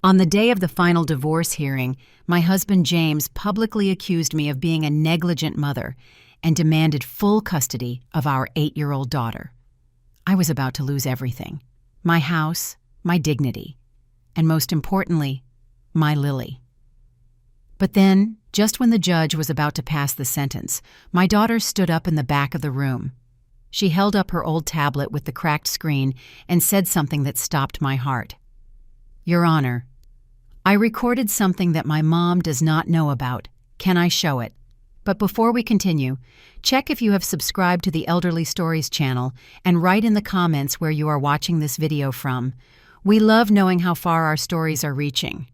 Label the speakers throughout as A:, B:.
A: On the day of the final divorce hearing, my husband James publicly accused me of being a negligent mother and demanded full custody of our 8-year-old daughter. I was about to lose everything: my house, my dignity, and most importantly, my Lily. But then, just when the judge was about to pass the sentence, my daughter stood up in the back of the room. She held up her old tablet with the cracked screen and said something that stopped my heart. "Your Honor, I recorded something that my mom does not know about. Can I show it? But before we continue, check if you have subscribed to the Elderly Stories channel and write in the comments where you are watching this video from. We love knowing how far our stories are reaching.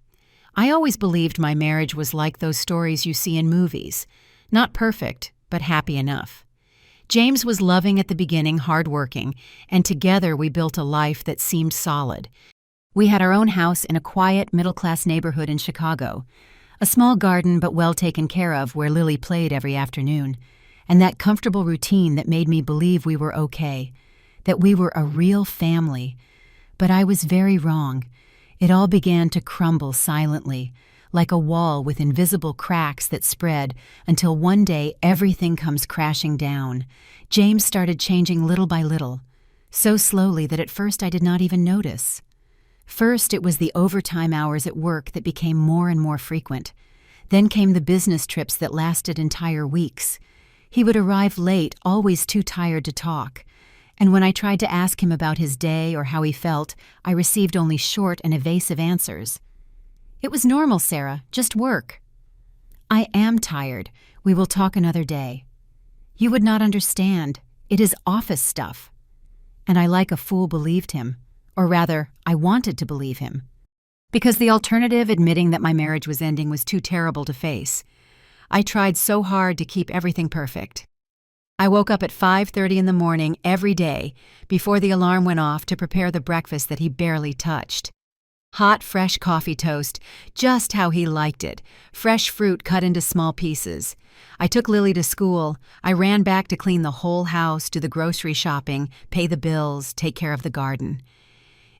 A: I always believed my marriage was like those stories you see in movies. Not perfect, but happy enough. James was loving at the beginning, hardworking, and together we built a life that seemed solid. We had our own house in a quiet, middle-class neighborhood in Chicago, a small garden but well taken care of where Lily played every afternoon, and that comfortable routine that made me believe we were okay, that we were a real family. But I was very wrong. It all began to crumble silently, like a wall with invisible cracks that spread until one day everything comes crashing down. James started changing little by little, so slowly that at first I did not even notice. First, it was the overtime hours at work that became more and more frequent. Then came the business trips that lasted entire weeks. He would arrive late, always too tired to talk. And when I tried to ask him about his day or how he felt, I received only short and evasive answers. "It was normal, Sarah, just work." "I am tired. We will talk another day." "You would not understand. It is office stuff." And I like a fool believed him. Or rather, I wanted to believe him. Because the alternative, admitting that my marriage was ending, was too terrible to face. I tried so hard to keep everything perfect. I woke up at 5:30 in the morning every day before the alarm went off to prepare the breakfast that he barely touched. Hot, fresh coffee toast, just how he liked it. Fresh fruit cut into small pieces. I took Lily to school. I ran back to clean the whole house, do the grocery shopping, pay the bills, take care of the garden.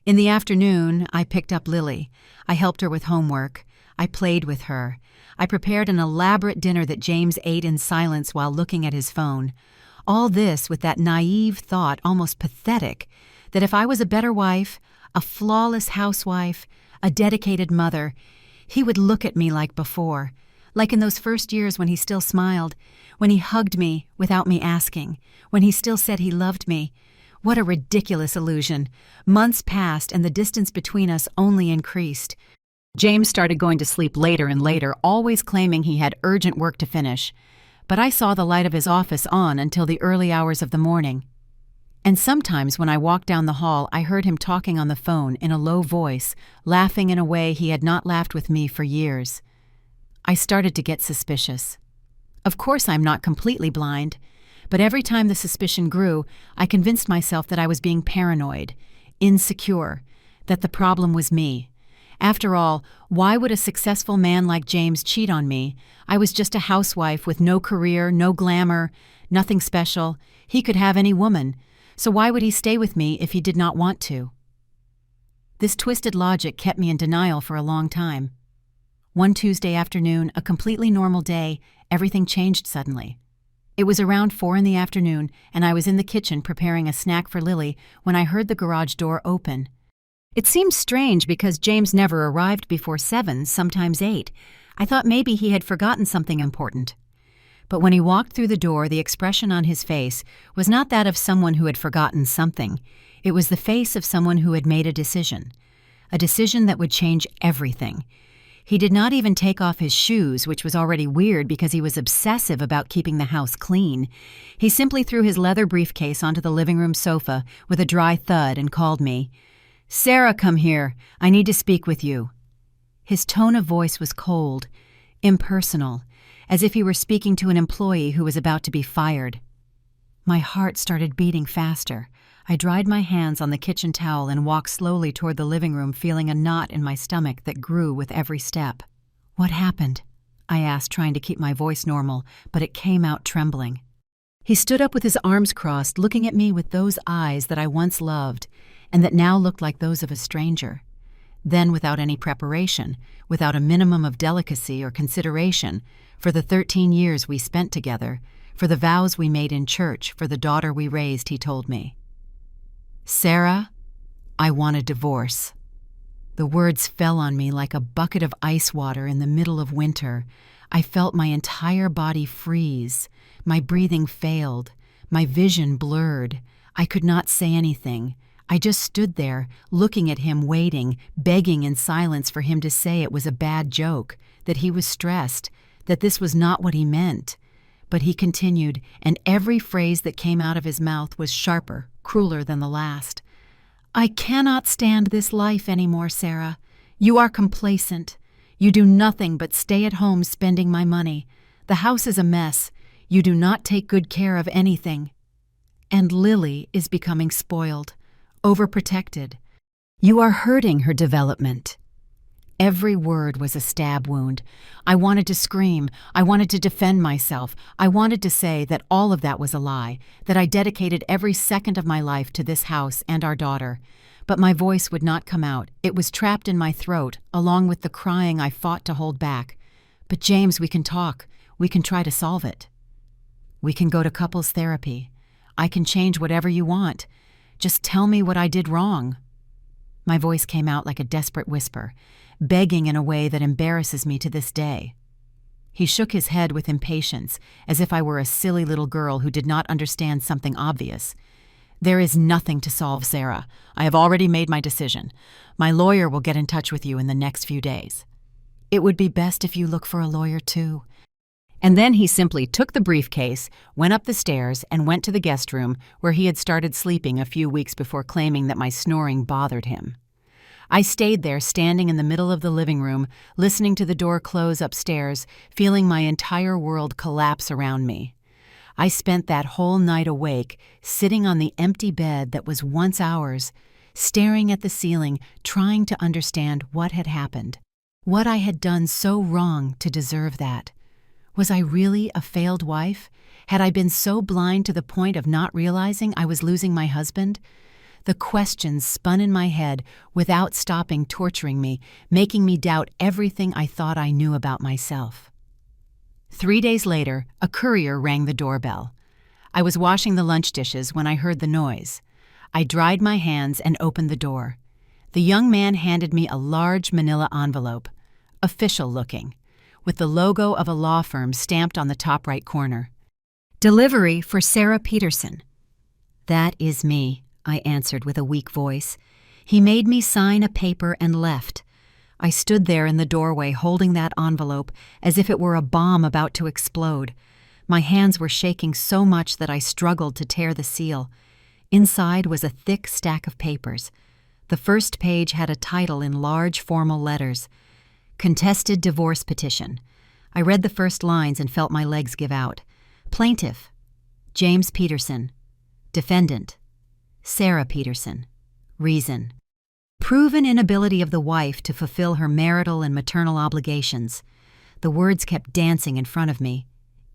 A: In the afternoon, I picked up Lily. I helped her with homework. I played with her. I prepared an elaborate dinner that James ate in silence while looking at his phone. All this with that naive thought, almost pathetic, that if I was a better wife, a flawless housewife, a dedicated mother, he would look at me like before, like in those first years when he still smiled, when he hugged me without me asking, when he still said he loved me. What a ridiculous illusion. Months passed and the distance between us only increased. James started going to sleep later and later, always claiming he had urgent work to finish. But I saw the light of his office on until the early hours of the morning. And sometimes when I walked down the hall, I heard him talking on the phone in a low voice, laughing in a way he had not laughed with me for years. I started to get suspicious. Of course, I'm not completely blind. But every time the suspicion grew, I convinced myself that I was being paranoid, insecure, that the problem was me. After all, why would a successful man like James cheat on me? I was just a housewife with no career, no glamour, nothing special. He could have any woman. So why would he stay with me if he did not want to? This twisted logic kept me in denial for a long time. One Tuesday afternoon, a completely normal day, everything changed suddenly. It was around 4 in the afternoon, and I was in the kitchen preparing a snack for Lily when I heard the garage door open. It seemed strange because James never arrived before 7, sometimes 8. I thought maybe he had forgotten something important. But when he walked through the door, the expression on his face was not that of someone who had forgotten something. It was the face of someone who had made a decision that would change everything. He did not even take off his shoes, which was already weird because he was obsessive about keeping the house clean. He simply threw his leather briefcase onto the living room sofa with a dry thud and called me. "Sarah, come here. I need to speak with you." His tone of voice was cold, impersonal, as if he were speaking to an employee who was about to be fired. My heart started beating faster. I dried my hands on the kitchen towel and walked slowly toward the living room, feeling a knot in my stomach that grew with every step. "What happened?" I asked, trying to keep my voice normal, but it came out trembling. He stood up with his arms crossed, looking at me with those eyes that I once loved and that now looked like those of a stranger. Then, without any preparation, without a minimum of delicacy or consideration, for the 13 years we spent together, for the vows we made in church, for the daughter we raised, he told me, "Sarah, I want a divorce." The words fell on me like a bucket of ice water in the middle of winter. I felt my entire body freeze. My breathing failed. My vision blurred. I could not say anything. I just stood there, looking at him, waiting, begging in silence for him to say it was a bad joke, that he was stressed, that this was not what he meant. But he continued, and every phrase that came out of his mouth was sharper, crueler than the last. "I cannot stand this life anymore, Sarah. You are complacent. You do nothing but stay at home spending my money. The house is a mess. You do not take good care of anything. And Lily is becoming spoiled, overprotected. You are hurting her development." Every word was a stab wound. I wanted to scream. I wanted to defend myself. I wanted to say that all of that was a lie, that I dedicated every second of my life to this house and our daughter. But my voice would not come out. It was trapped in my throat, along with the crying I fought to hold back. "But James, we can talk. We can try to solve it. We can go to couples therapy. I can change whatever you want. Just tell me what I did wrong." My voice came out like a desperate whisper, begging in a way that embarrasses me to this day. He shook his head with impatience, as if I were a silly little girl who did not understand something obvious. "There is nothing to solve, Sarah. I have already made my decision. My lawyer will get in touch with you in the next few days. It would be best if you look for a lawyer too." And then he simply took the briefcase, went up the stairs, and went to the guest room where he had started sleeping a few weeks before, claiming that my snoring bothered him. I stayed there, standing in the middle of the living room, listening to the door close upstairs, feeling my entire world collapse around me. I spent that whole night awake, sitting on the empty bed that was once ours, staring at the ceiling, trying to understand what had happened, what I had done so wrong to deserve that. Was I really a failed wife? Had I been so blind to the point of not realizing I was losing my husband? The questions spun in my head without stopping torturing me, making me doubt everything I thought I knew about myself. 3 days later, a courier rang the doorbell. I was washing the lunch dishes when I heard the noise. I dried my hands and opened the door. The young man handed me a large manila envelope, official looking, with the logo of a law firm stamped on the top right corner. "Delivery for Sarah Peterson." "That is me," I answered with a weak voice. He made me sign a paper and left. I stood there in the doorway holding that envelope as if it were a bomb about to explode. My hands were shaking so much that I struggled to tear the seal. Inside was a thick stack of papers. The first page had a title in large formal letters, "Contested Divorce Petition." I read the first lines and felt my legs give out. Plaintiff, James Peterson. Defendant, Sarah Peterson. Reason, proven inability of the wife to fulfill her marital and maternal obligations. The words kept dancing in front of me.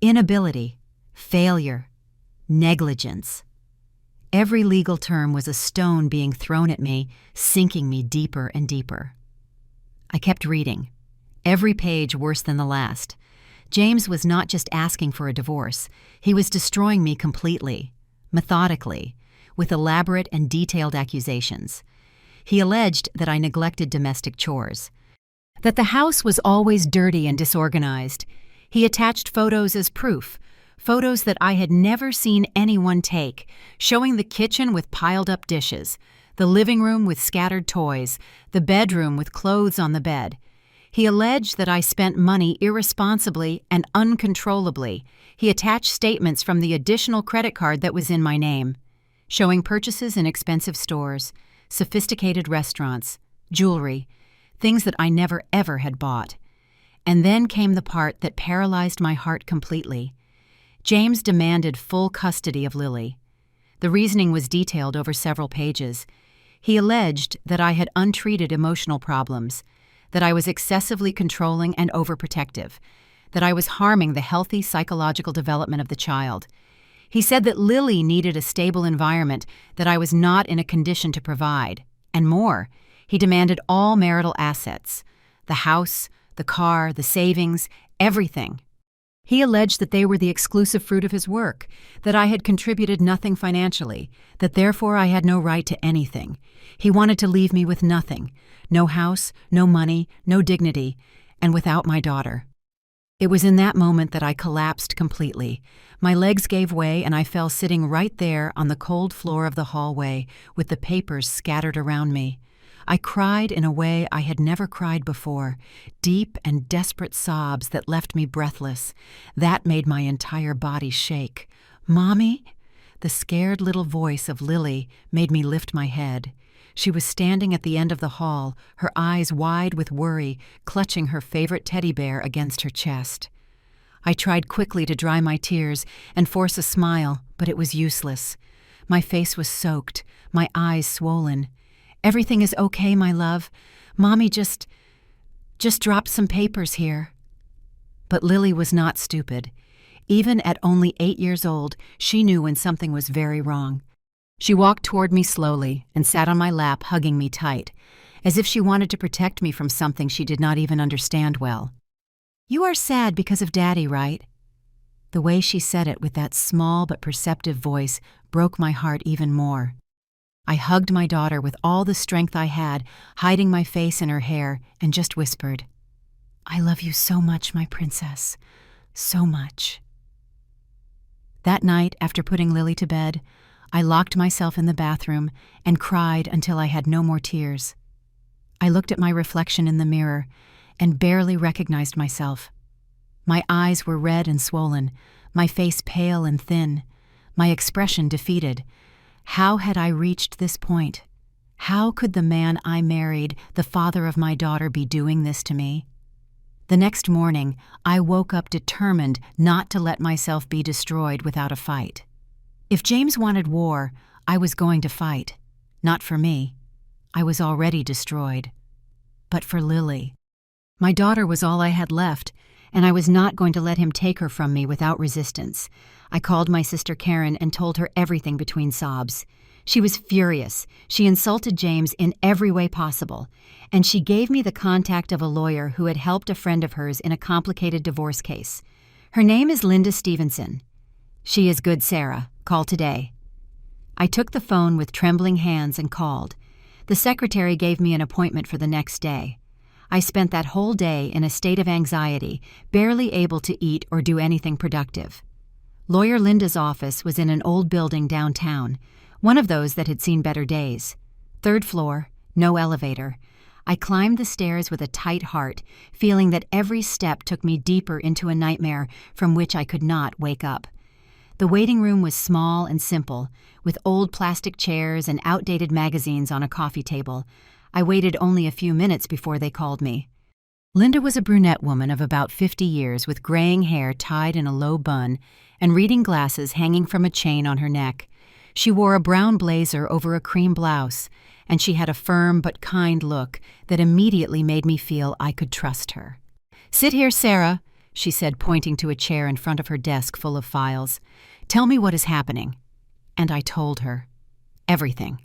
A: Inability, failure, negligence. Every legal term was a stone being thrown at me, sinking me deeper and deeper. I kept reading, every page worse than the last. James was not just asking for a divorce. He was destroying me completely, methodically, with elaborate and detailed accusations. He alleged that I neglected domestic chores, that the house was always dirty and disorganized. He attached photos as proof, photos that I had never seen anyone take, showing the kitchen with piled-up dishes, the living room with scattered toys, the bedroom with clothes on the bed. He alleged that I spent money irresponsibly and uncontrollably. He attached statements from the additional credit card that was in my name, showing purchases in expensive stores, sophisticated restaurants, jewelry, things that I never ever had bought. And then came the part that paralyzed my heart completely. James demanded full custody of Lily. The reasoning was detailed over several pages. He alleged that I had untreated emotional problems, that I was excessively controlling and overprotective, that I was harming the healthy psychological development of the child. He said that Lily needed a stable environment that I was not in a condition to provide, and more. He demanded all marital assets: the house, the car, the savings, everything. He alleged that they were the exclusive fruit of his work, that I had contributed nothing financially, that therefore I had no right to anything. He wanted to leave me with nothing: no house, no money, no dignity, and without my daughter. It was in that moment that I collapsed completely. My legs gave way and I fell sitting right there on the cold floor of the hallway with the papers scattered around me. I cried in a way I had never cried before, deep and desperate sobs that left me breathless. That made my entire body shake. "Mommy?" The scared little voice of Lily made me lift my head. She was standing at the end of the hall, her eyes wide with worry, clutching her favorite teddy bear against her chest. I tried quickly to dry my tears and force a smile, but it was useless. My face was soaked, my eyes swollen. "Everything is okay, my love. Mommy just dropped some papers here." But Lily was not stupid. Even at only 8 years old, she knew when something was very wrong. She walked toward me slowly and sat on my lap, hugging me tight, as if she wanted to protect me from something she did not even understand well. "You are sad because of Daddy, right?" The way she said it with that small but perceptive voice broke my heart even more. I hugged my daughter with all the strength I had, hiding my face in her hair, and just whispered, "I love you so much, my princess, so much." That night, after putting Lily to bed, I locked myself in the bathroom and cried until I had no more tears. I looked at my reflection in the mirror and barely recognized myself. My eyes were red and swollen, my face pale and thin, my expression defeated. How had I reached this point? How could the man I married, the father of my daughter, be doing this to me? The next morning, I woke up determined not to let myself be destroyed without a fight. If James wanted war, I was going to fight. Not for me. I was already destroyed. But for Lily. My daughter was all I had left, and I was not going to let him take her from me without resistance. I called my sister Karen and told her everything between sobs. She was furious. She insulted James in every way possible, and she gave me the contact of a lawyer who had helped a friend of hers in a complicated divorce case. Her name is Linda Stevenson. She is good, Sarah. Call today. I took the phone with trembling hands and called. The secretary gave me an appointment for the next day. I spent that whole day in a state of anxiety, barely able to eat or do anything productive. Lawyer Linda's office was in an old building downtown, one of those that had seen better days. 3rd floor, no elevator. I climbed the stairs with a tight heart, feeling that every step took me deeper into a nightmare from which I could not wake up. The waiting room was small and simple, with old plastic chairs and outdated magazines on a coffee table. I waited only a few minutes before they called me. Linda was a brunette woman of about 50 years with graying hair tied in a low bun and reading glasses hanging from a chain on her neck. She wore a brown blazer over a cream blouse, and she had a firm but kind look that immediately made me feel I could trust her. "Sit here, Sarah," she said, pointing to a chair in front of her desk full of files. "Tell me what is happening." And I told her. Everything.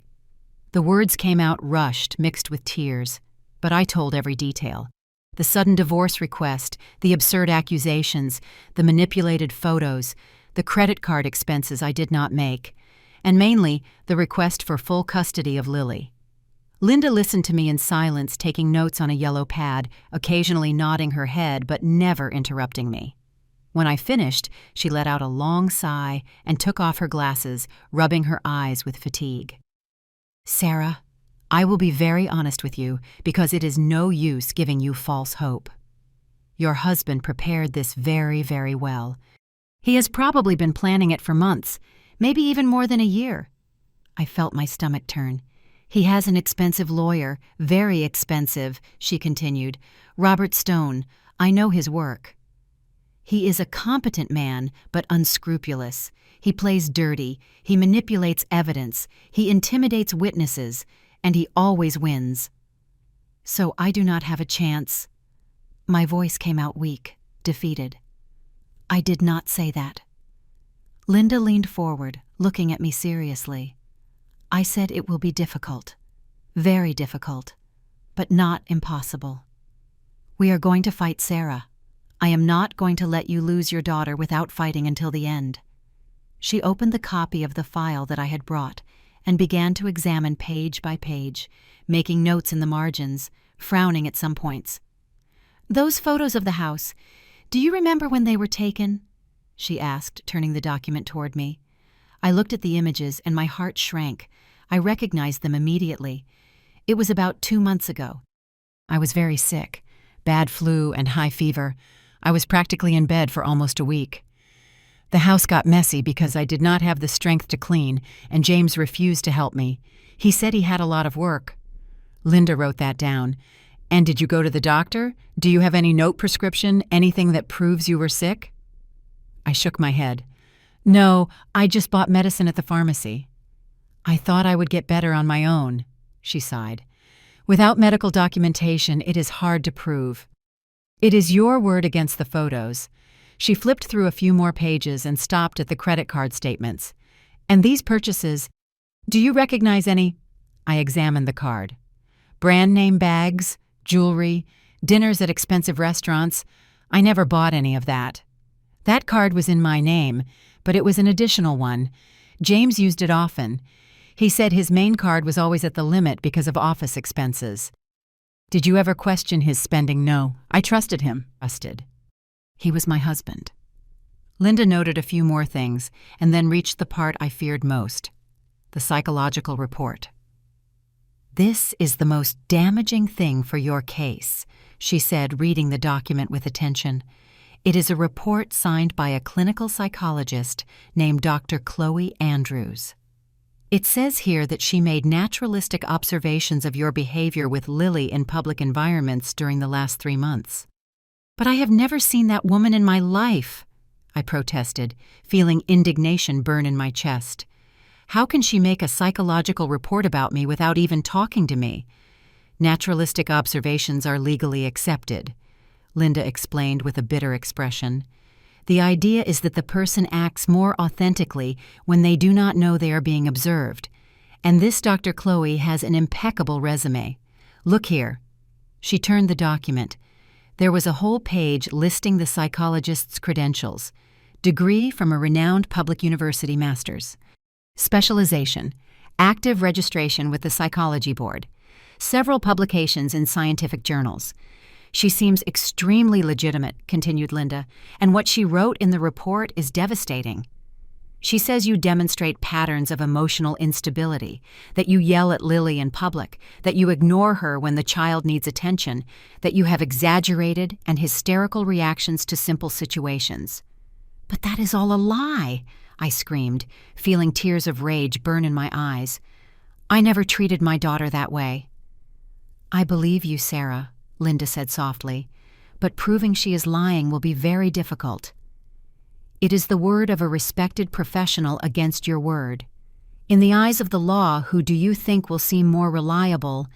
A: The words came out rushed, mixed with tears, but I told every detail. The sudden divorce request, the absurd accusations, the manipulated photos, the credit card expenses I did not make, and mainly the request for full custody of Lily. Linda listened to me in silence, taking notes on a yellow pad, occasionally nodding her head but never interrupting me. When I finished, she let out a long sigh and took off her glasses, rubbing her eyes with fatigue. "Sarah, I will be very honest with you because it is no use giving you false hope. Your husband prepared this very, very well. He has probably been planning it for months, maybe even more than a year." I felt my stomach turn. "He has an expensive lawyer, very expensive," she continued. "Robert Stone. I know his work. He is a competent man, but unscrupulous. He plays dirty, he manipulates evidence, he intimidates witnesses, and he always wins. So I do not have a chance." My voice came out weak, defeated. "I did not say that." Linda leaned forward, looking at me seriously. "I said it will be difficult, very difficult, but not impossible. We are going to fight Sarah. I am not going to let you lose your daughter without fighting until the end." She opened the copy of the file that I had brought and began to examine page by page, making notes in the margins, frowning at some points. "Those photos of the house, do you remember when they were taken?" she asked, turning the document toward me. I looked at the images and my heart shrank. I recognized them immediately. It was about 2 months ago. I was very sick, bad flu and high fever. I was practically in bed for almost a week. The house got messy because I did not have the strength to clean, and James refused to help me. He said he had a lot of work. Linda wrote that down. "And did you go to the doctor? Do you have any note prescription, anything that proves you were sick?" I shook my head. "No, I just bought medicine at the pharmacy." "I thought I would get better on my own," she sighed. "Without medical documentation, it is hard to prove. It is your word against the photos." She flipped through a few more pages and stopped at the credit card statements. "And these purchases, do you recognize any?" I examined the card. "Brand name bags, jewelry, dinners at expensive restaurants. I never bought any of that. That card was in my name, but it was an additional one. James used it often. He said his main card was always at the limit because of office expenses." "Did you ever question his spending?" "No, I trusted him." He was my husband. Linda noted a few more things and then reached the part I feared most, the psychological report. "This is the most damaging thing for your case," she said, reading the document with attention. "It is a report signed by a clinical psychologist named Dr. Chloe Andrews. It says here that she made naturalistic observations of your behavior with Lily in public environments during the last 3 months." "But I have never seen that woman in my life," I protested, feeling indignation burn in my chest. "How can she make a psychological report about me without even talking to me?" "Naturalistic observations are legally accepted," Linda explained with a bitter expression. "The idea is that the person acts more authentically when they do not know they are being observed. And this Dr. Chloe has an impeccable resume. Look here." She turned the document. There was a whole page listing the psychologist's credentials. Degree from a renowned public university master's. Specialization, active registration with the Psychology Board. Several publications in scientific journals. "She seems extremely legitimate," continued Linda, "and what she wrote in the report is devastating. She says you demonstrate patterns of emotional instability, that you yell at Lily in public, that you ignore her when the child needs attention, that you have exaggerated and hysterical reactions to simple situations." "But that is all a lie," I screamed, feeling tears of rage burn in my eyes. "I never treated my daughter that way." "I believe you, Sarah," Linda said softly, "but proving she is lying will be very difficult. It is the word of a respected professional against your word. In the eyes of the law, who do you think will seem more reliable?"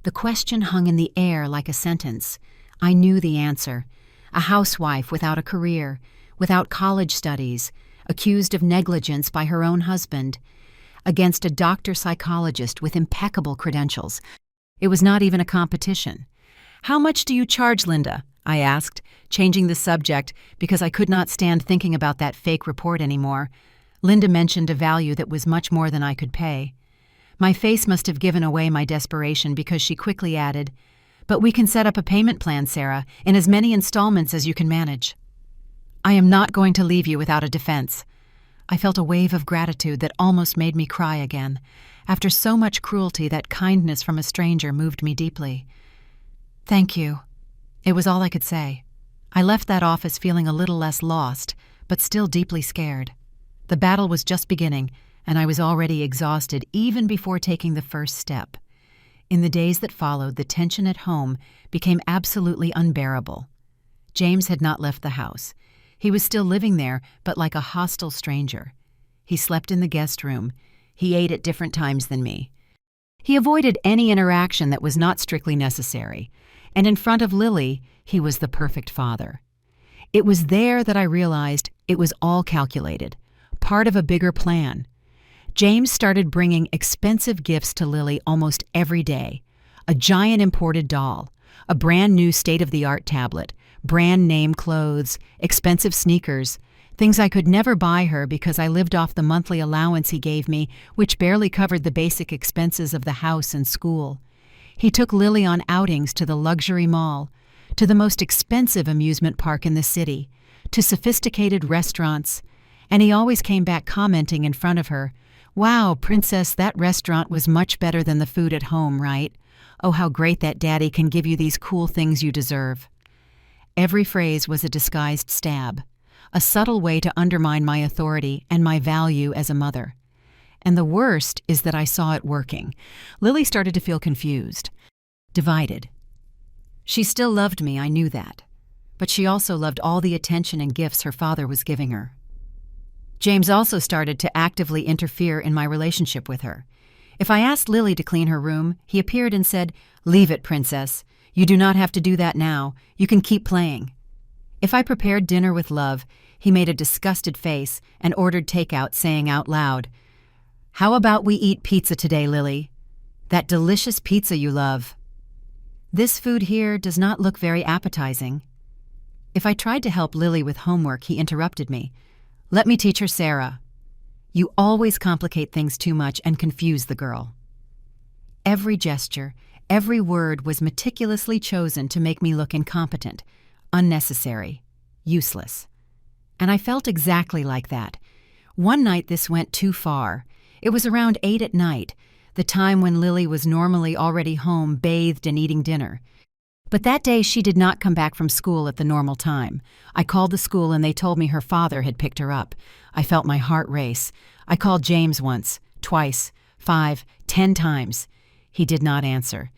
A: The question hung in the air like a sentence. I knew the answer. A housewife without a career, without college studies, accused of negligence by her own husband, against a doctor-psychologist with impeccable credentials. It was not even a competition. "How much do you charge, Linda?" I asked, changing the subject because I could not stand thinking about that fake report anymore. Linda mentioned a value that was much more than I could pay. My face must have given away my desperation because she quickly added, "But we can set up a payment plan, Sarah, in as many installments as you can manage." "I am not going to leave you without a defense." I felt a wave of gratitude that almost made me cry again. After so much cruelty, that kindness from a stranger moved me deeply. "Thank you." It was all I could say. I left that office feeling a little less lost, but still deeply scared. The battle was just beginning, and I was already exhausted even before taking the first step. In the days that followed, the tension at home became absolutely unbearable. James had not left the house. He was still living there, but like a hostile stranger. He slept in the guest room. He ate at different times than me. He avoided any interaction that was not strictly necessary. And in front of Lily, he was the perfect father. It was there that I realized it was all calculated, part of a bigger plan. James started bringing expensive gifts to Lily almost every day. a giant imported doll, a brand new state-of-the-art tablet, brand name clothes, expensive sneakers, things I could never buy her because I lived off the monthly allowance he gave me, which barely covered the basic expenses of the house and school. He took Lily on outings to the luxury mall, to the most expensive amusement park in the city, to sophisticated restaurants, and he always came back commenting in front of her, "Wow, Princess, that restaurant was much better than the food at home, right? Oh, how great that Daddy can give you these cool things you deserve." Every phrase was a disguised stab, a subtle way to undermine my authority and my value as a mother. And the worst is that I saw it working. Lily started to feel confused, divided. She still loved me, I knew that, but she also loved all the attention and gifts her father was giving her. James also started to actively interfere in my relationship with her. If I asked Lily to clean her room, he appeared and said, "Leave it, Princess. You do not have to do that now. You can keep playing." If I prepared dinner with love, he made a disgusted face and ordered takeout, saying out loud, "How about we eat pizza today, Lily? That delicious pizza you love. This food here does not look very appetizing." If I tried to help Lily with homework, he interrupted me. "Let me teach her Sarah. You always complicate things too much and confuse the girl." Every gesture, every word was meticulously chosen to make me look incompetent, unnecessary, useless. And I felt exactly like that. One night this went too far. It was around 8 at night, the time when Lily was normally already home, bathed and eating dinner. But that day she did not come back from school at the normal time. I called the school and they told me her father had picked her up. I felt my heart race. I called James once, twice, 5, 10 times. He did not answer.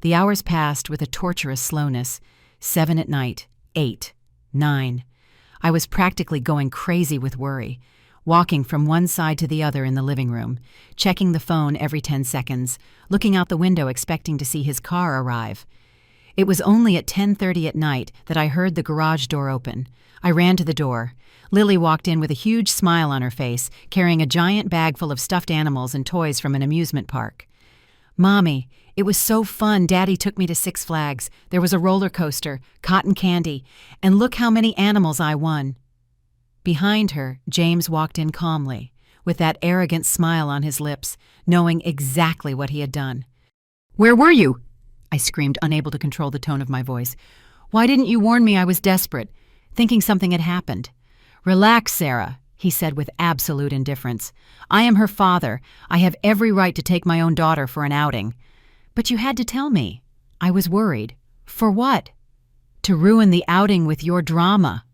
A: The hours passed with a torturous slowness. 7 at night, 8, 9. I was practically going crazy with worry, walking from one side to the other in the living room, checking the phone every 10 seconds, looking out the window expecting to see his car arrive. It was only at 10:30 at night that I heard the garage door open. I ran to the door. Lily walked in with a huge smile on her face, carrying a giant bag full of stuffed animals and toys from an amusement park. "Mommy, it was so fun. Daddy took me to Six Flags. There was a roller coaster, cotton candy, and look how many animals I won." Behind her, James walked in calmly, with that arrogant smile on his lips, knowing exactly what he had done. "Where were you?" I screamed, unable to control the tone of my voice. "Why didn't you warn me I was desperate, thinking something had happened?" "Relax, Sarah," he said with absolute indifference. "I am her father. I have every right to take my own daughter for an outing." "But you had to tell me." I was worried. "For what?" "To ruin the outing with your drama."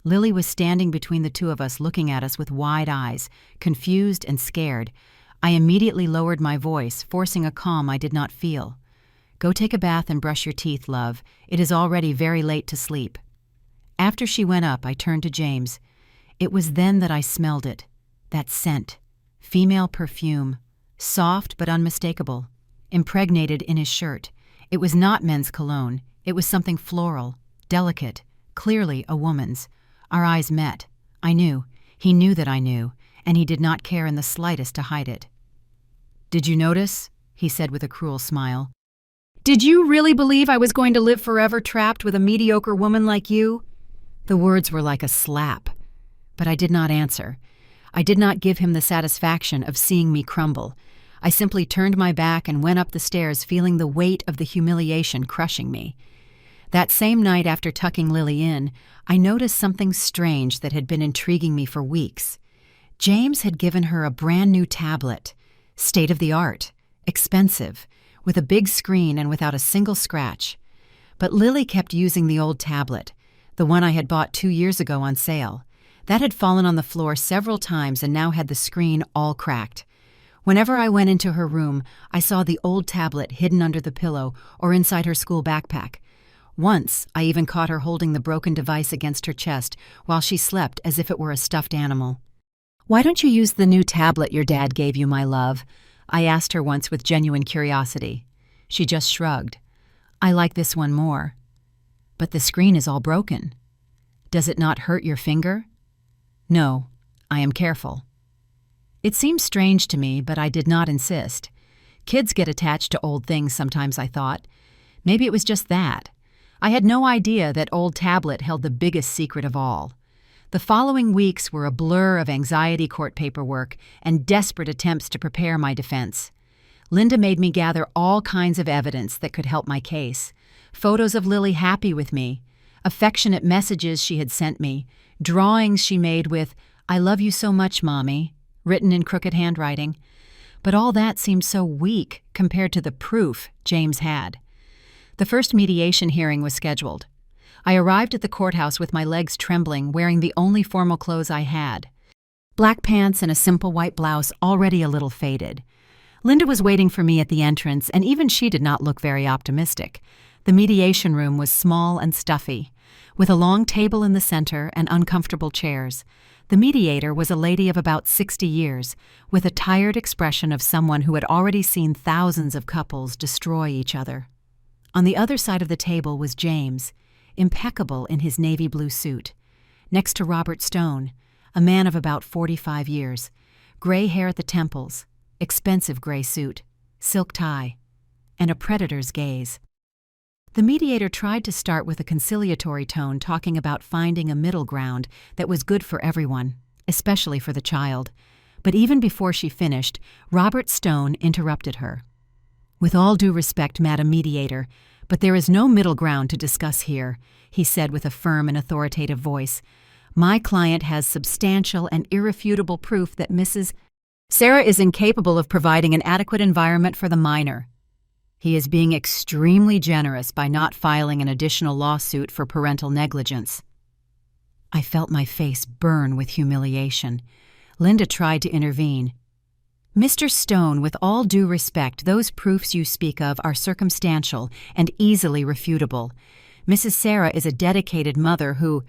A: Lily was standing between the two of us, looking at us with wide eyes, confused and scared. I immediately lowered my voice, forcing a calm I did not feel. "Go take a bath and brush your teeth, love. It is already very late to sleep." After she went up, I turned to James. It was then that I smelled it. That scent. Female perfume. Soft but unmistakable. Impregnated in his shirt. It was not men's cologne. It was something floral, delicate, clearly a woman's. Our eyes met. I knew. He knew that I knew, and he did not care in the slightest to hide it. "Did you notice?" he said with a cruel smile. "Did you really believe I was going to live forever trapped with a mediocre woman like you?" The words were like a slap. But I did not answer. I did not give him the satisfaction of seeing me crumble. I simply turned my back and went up the stairs, feeling the weight of the humiliation crushing me. That same night, after tucking Lily in, I noticed something strange that had been intriguing me for weeks. James had given her a brand new tablet, state-of-the-art, expensive, with a big screen and without a single scratch. But Lily kept using the old tablet, the one I had bought 2 years ago on sale. That had fallen on the floor several times and now had the screen all cracked. Whenever I went into her room, I saw the old tablet hidden under the pillow or inside her school backpack. Once, I even caught her holding the broken device against her chest while she slept as if it were a stuffed animal. "Why don't you use the new tablet your dad gave you, my love?" I asked her once with genuine curiosity. She just shrugged. "I like this one more." "But the screen is all broken." "Does it not hurt your finger?" "No, I am careful." It seemed strange to me, but I did not insist. Kids get attached to old things sometimes, I thought. Maybe it was just that. I had no idea that old tablet held the biggest secret of all. The following weeks were a blur of anxiety court paperwork and desperate attempts to prepare my defense. Linda made me gather all kinds of evidence that could help my case. Photos of Lily happy with me, affectionate messages she had sent me, drawings she made with, "I love you so much, Mommy," written in crooked handwriting. But all that seemed so weak compared to the proof James had. The first mediation hearing was scheduled. I arrived at the courthouse with my legs trembling, wearing the only formal clothes I had. Black pants and a simple white blouse, already a little faded. Linda was waiting for me at the entrance, and even she did not look very optimistic. The mediation room was small and stuffy, with a long table in the center and uncomfortable chairs. The mediator was a lady of about 60 years, with a tired expression of someone who had already seen thousands of couples destroy each other. On the other side of the table was James, impeccable in his navy blue suit, next to Robert Stone, a man of about 45 years, gray hair at the temples, expensive gray suit, silk tie, and a predator's gaze. The mediator tried to start with a conciliatory tone, talking about finding a middle ground that was good for everyone, especially for the child. But even before she finished, Robert Stone interrupted her. "With all due respect, Madam Mediator, but there is no middle ground to discuss here," he said with a firm and authoritative voice. "My client has substantial and irrefutable proof that Mrs. Sarah is incapable of providing an adequate environment for the minor. He is being extremely generous by not filing an additional lawsuit for parental negligence." I felt my face burn with humiliation. Linda tried to intervene. "Mr. Stone, with all due respect, those proofs you speak of are circumstantial and easily refutable. Mrs. Sarah is a dedicated mother who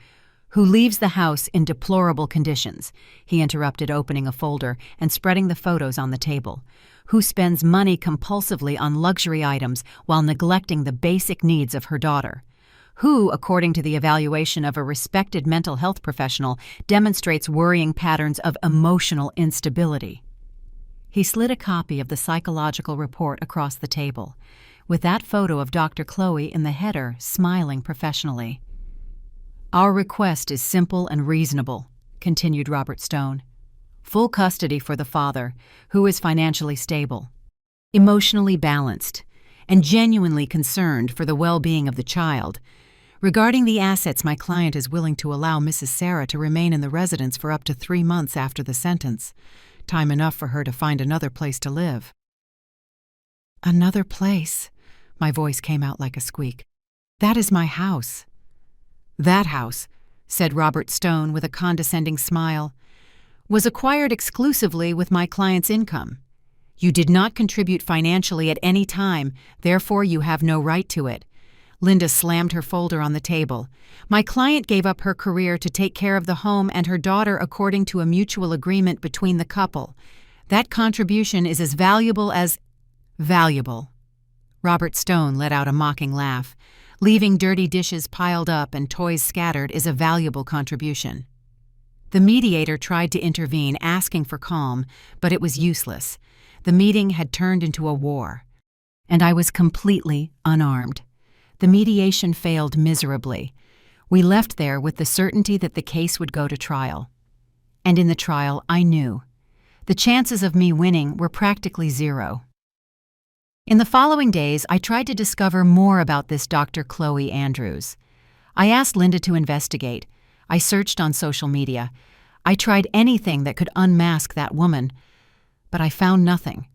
A: leaves the house in deplorable conditions," he interrupted, opening a folder and spreading the photos on the table, "who spends money compulsively on luxury items while neglecting the basic needs of her daughter, who, according to the evaluation of a respected mental health professional, demonstrates worrying patterns of emotional instability." He slid a copy of the psychological report across the table, with that photo of Dr. Chloe in the header, smiling professionally. "Our request is simple and reasonable," continued Robert Stone. "Full custody for the father, who is financially stable, emotionally balanced, and genuinely concerned for the well-being of the child. Regarding the assets, my client is willing to allow Mrs. Sarah to remain in the residence for up to 3 months after the sentence, time enough for her to find another place to live." "Another place?" My voice came out like a squeak. "That is my house." "That house," said Robert Stone with a condescending smile, "was acquired exclusively with my client's income. You did not contribute financially at any time, therefore you have no right to it." Linda slammed her folder on the table. "My client gave up her career to take care of the home and her daughter according to a mutual agreement between the couple. That contribution is as valuable as—" "Valuable." Robert Stone let out a mocking laugh. "Leaving dirty dishes piled up and toys scattered is a valuable contribution." The mediator tried to intervene, asking for calm, but it was useless. The meeting had turned into a war, and I was completely unarmed. The mediation failed miserably. We left there with the certainty that the case would go to trial. And in the trial, I knew. The chances of me winning were practically zero. In the following days, I tried to discover more about this Dr. Chloe Andrews. I asked Linda to investigate. I searched on social media. I tried anything that could unmask that woman, but I found nothing.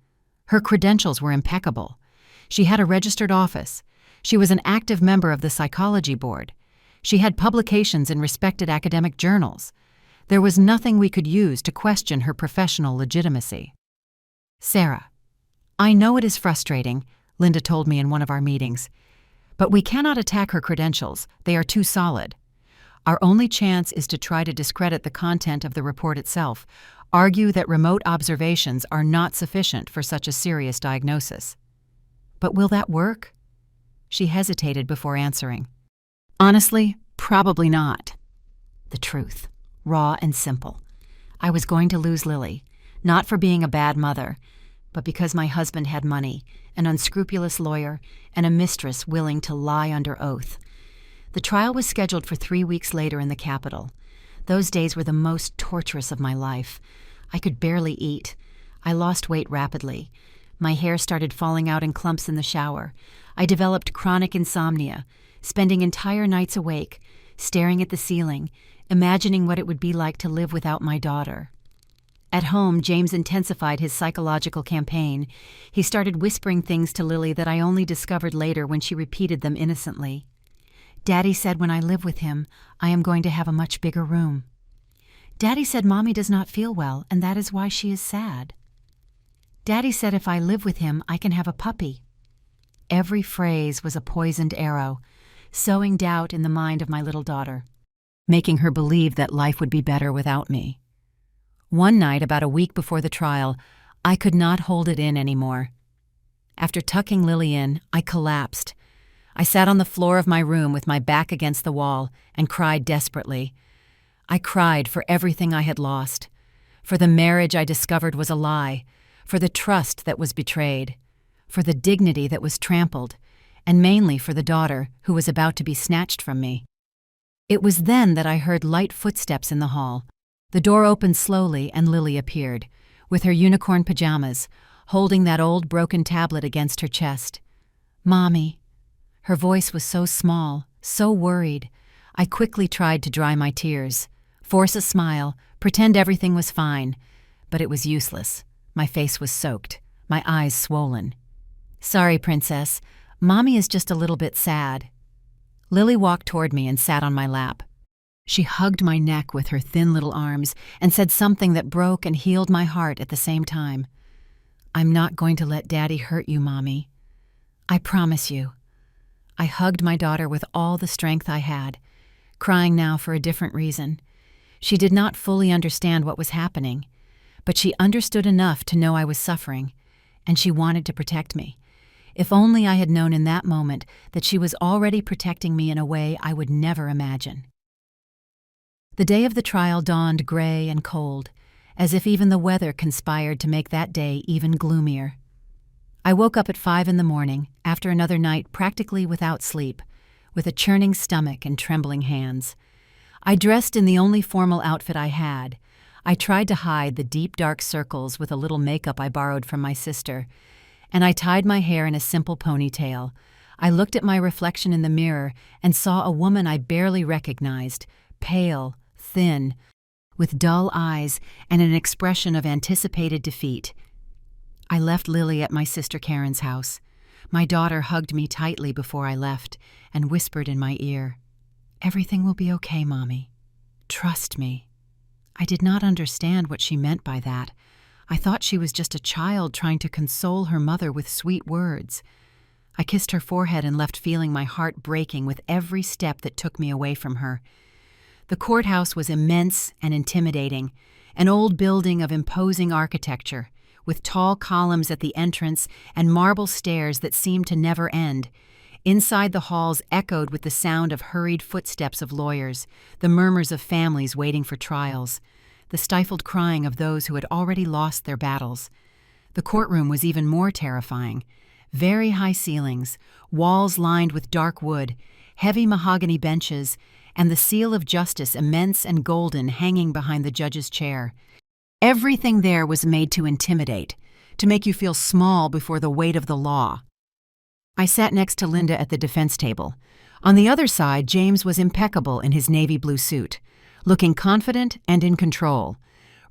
A: Her credentials were impeccable. She had a registered office. She was an active member of the psychology board. She had publications in respected academic journals. There was nothing we could use to question her professional legitimacy. "Sarah, I know it is frustrating," Linda told me in one of our meetings, "but we cannot attack her credentials. They are too solid. Our only chance is to try to discredit the content of the report itself, argue that remote observations are not sufficient for such a serious diagnosis." "But will that work?" She hesitated before answering. "Honestly, probably not." The truth, raw and simple. I was going to lose Lily, not for being a bad mother, but because my husband had money, an unscrupulous lawyer, and a mistress willing to lie under oath. The trial was scheduled for 3 weeks later in the capital. Those days were the most torturous of my life. I could barely eat. I lost weight rapidly. My hair started falling out in clumps in the shower. I developed chronic insomnia, spending entire nights awake, staring at the ceiling, imagining what it would be like to live without my daughter. At home, James intensified his psychological campaign. He started whispering things to Lily that I only discovered later when she repeated them innocently. Daddy said when I live with him, I am going to have a much bigger room. Daddy said Mommy does not feel well, and that is why she is sad. Daddy said if I live with him, I can have a puppy. Every phrase was a poisoned arrow, sowing doubt in the mind of my little daughter, making her believe that life would be better without me. One night, about a week before the trial, I could not hold it in anymore. After tucking Lily in, I collapsed. I sat on the floor of my room with my back against the wall and cried desperately. I cried for everything I had lost, for the marriage I discovered was a lie, for the trust that was betrayed, for the dignity that was trampled, and mainly for the daughter who was about to be snatched from me. It was then that I heard light footsteps in the hall. The door opened slowly and Lily appeared, with her unicorn pajamas, holding that old broken tablet against her chest. Mommy. Her voice was so small, so worried. I quickly tried to dry my tears, force a smile, pretend everything was fine, but it was useless. My face was soaked, my eyes swollen. Sorry, Princess. Mommy is just a little bit sad. Lily walked toward me and sat on my lap. She hugged my neck with her thin little arms and said something that broke and healed my heart at the same time. I'm not going to let Daddy hurt you, Mommy. I promise you. I hugged my daughter with all the strength I had, crying now for a different reason. She did not fully understand what was happening, but she understood enough to know I was suffering, and she wanted to protect me. If only I had known in that moment that she was already protecting me in a way I would never imagine. The day of the trial dawned gray and cold, as if even the weather conspired to make that day even gloomier. I woke up at 5 a.m, after another night practically without sleep, with a churning stomach and trembling hands. I dressed in the only formal outfit I had. I tried to hide the deep dark circles with a little makeup I borrowed from my sister, and I tied my hair in a simple ponytail. I looked at my reflection in the mirror and saw a woman I barely recognized, pale, thin, with dull eyes and an expression of anticipated defeat. I left Lily at my sister Karen's house. My daughter hugged me tightly before I left and whispered in my ear, "Everything will be okay, Mommy. Trust me." I did not understand what she meant by that. I thought she was just a child trying to console her mother with sweet words. I kissed her forehead and left feeling my heart breaking with every step that took me away from her. The courthouse was immense and intimidating, an old building of imposing architecture, with tall columns at the entrance and marble stairs that seemed to never end. Inside the halls echoed with the sound of hurried footsteps of lawyers, the murmurs of families waiting for trials, the stifled crying of those who had already lost their battles. The courtroom was even more terrifying. Very high ceilings, walls lined with dark wood, heavy mahogany benches, and the seal of justice immense and golden hanging behind the judge's chair. Everything there was made to intimidate, to make you feel small before the weight of the law. I sat next to Linda at the defense table. On the other side, James was impeccable in his navy blue suit, looking confident and in control.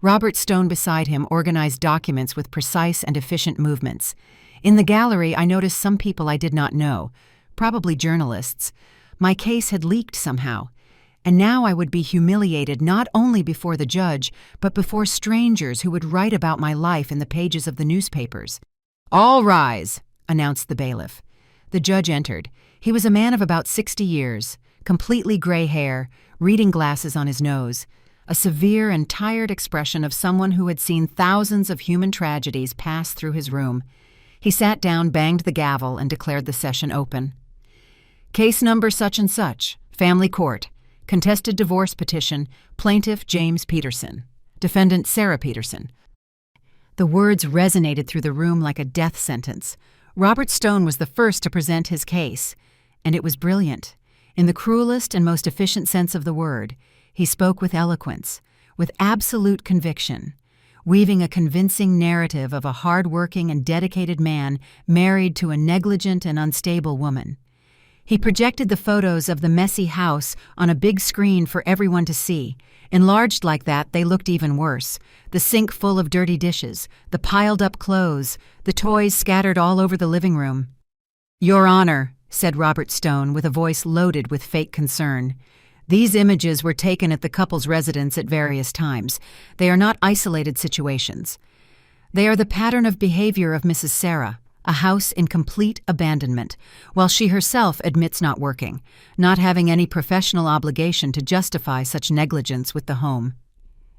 A: Robert Stone beside him organized documents with precise and efficient movements. In the gallery, I noticed some people I did not know, probably journalists. My case had leaked somehow, and now I would be humiliated not only before the judge, but before strangers who would write about my life in the pages of the newspapers. "All rise," announced the bailiff. The judge entered. He was a man of about 60 years, completely gray hair, reading glasses on his nose, a severe and tired expression of someone who had seen thousands of human tragedies pass through his room. He sat down, banged the gavel, and declared the session open. "Case number such and such, Family Court. Contested divorce petition, plaintiff James Peterson. Defendant Sarah Peterson." The words resonated through the room like a death sentence. Robert Stone was the first to present his case, and it was brilliant. In the cruelest and most efficient sense of the word, he spoke with eloquence, with absolute conviction, weaving a convincing narrative of a hard-working and dedicated man married to a negligent and unstable woman. He projected the photos of the messy house on a big screen for everyone to see. Enlarged like that, they looked even worse. The sink full of dirty dishes, the piled-up clothes, the toys scattered all over the living room. "Your Honor," said Robert Stone with a voice loaded with fake concern, "these images were taken at the couple's residence at various times. They are not isolated situations. They are the pattern of behavior of Mrs. Sarah, a house in complete abandonment, while she herself admits not working, not having any professional obligation to justify such negligence with the home."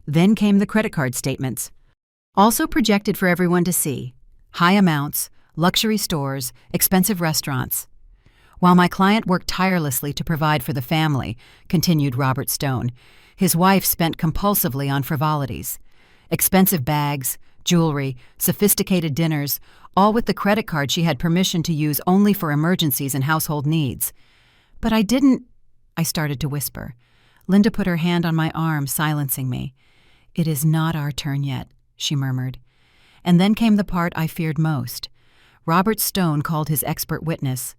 A: Then came the credit card statements, also projected for everyone to see. High amounts, luxury stores, expensive restaurants. "While my client worked tirelessly to provide for the family," continued Robert Stone, "his wife spent compulsively on frivolities. Expensive bags, jewelry, sophisticated dinners, all with the credit card she had permission to use only for emergencies and household needs. But I didn't—" I started to whisper. Linda put her hand on my arm, silencing me. "It is not our turn yet," she murmured. And then came the part I feared most. Robert Stone called his expert witness.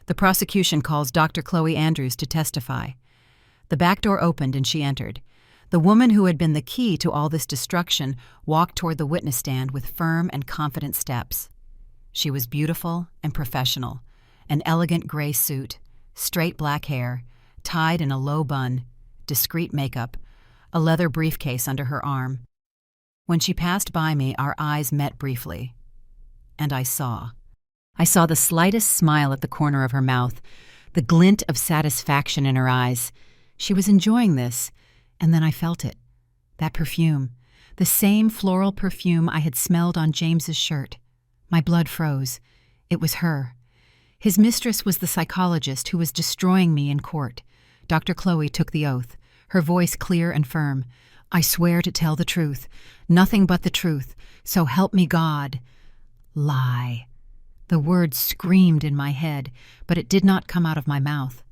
A: The prosecution calls Dr. Chloe Andrews to testify. The back door opened and she entered. The woman who had been the key to all this destruction walked toward the witness stand with firm and confident steps. She was beautiful and professional, an elegant gray suit, straight black hair, tied in a low bun, discreet makeup, a leather briefcase under her arm. When she passed by me, our eyes met briefly. And I saw the slightest smile at the corner of her mouth, the glint of satisfaction in her eyes. She was enjoying this, and then I felt it. That perfume, the same floral perfume I had smelled on James's shirt. My blood froze. It was her. His mistress was the psychologist who was destroying me in court. Dr. Chloe took the oath, her voice clear and firm. "I swear to tell the truth, nothing but the truth, so help me God." Lie. The word screamed in my head, but it did not come out of my mouth.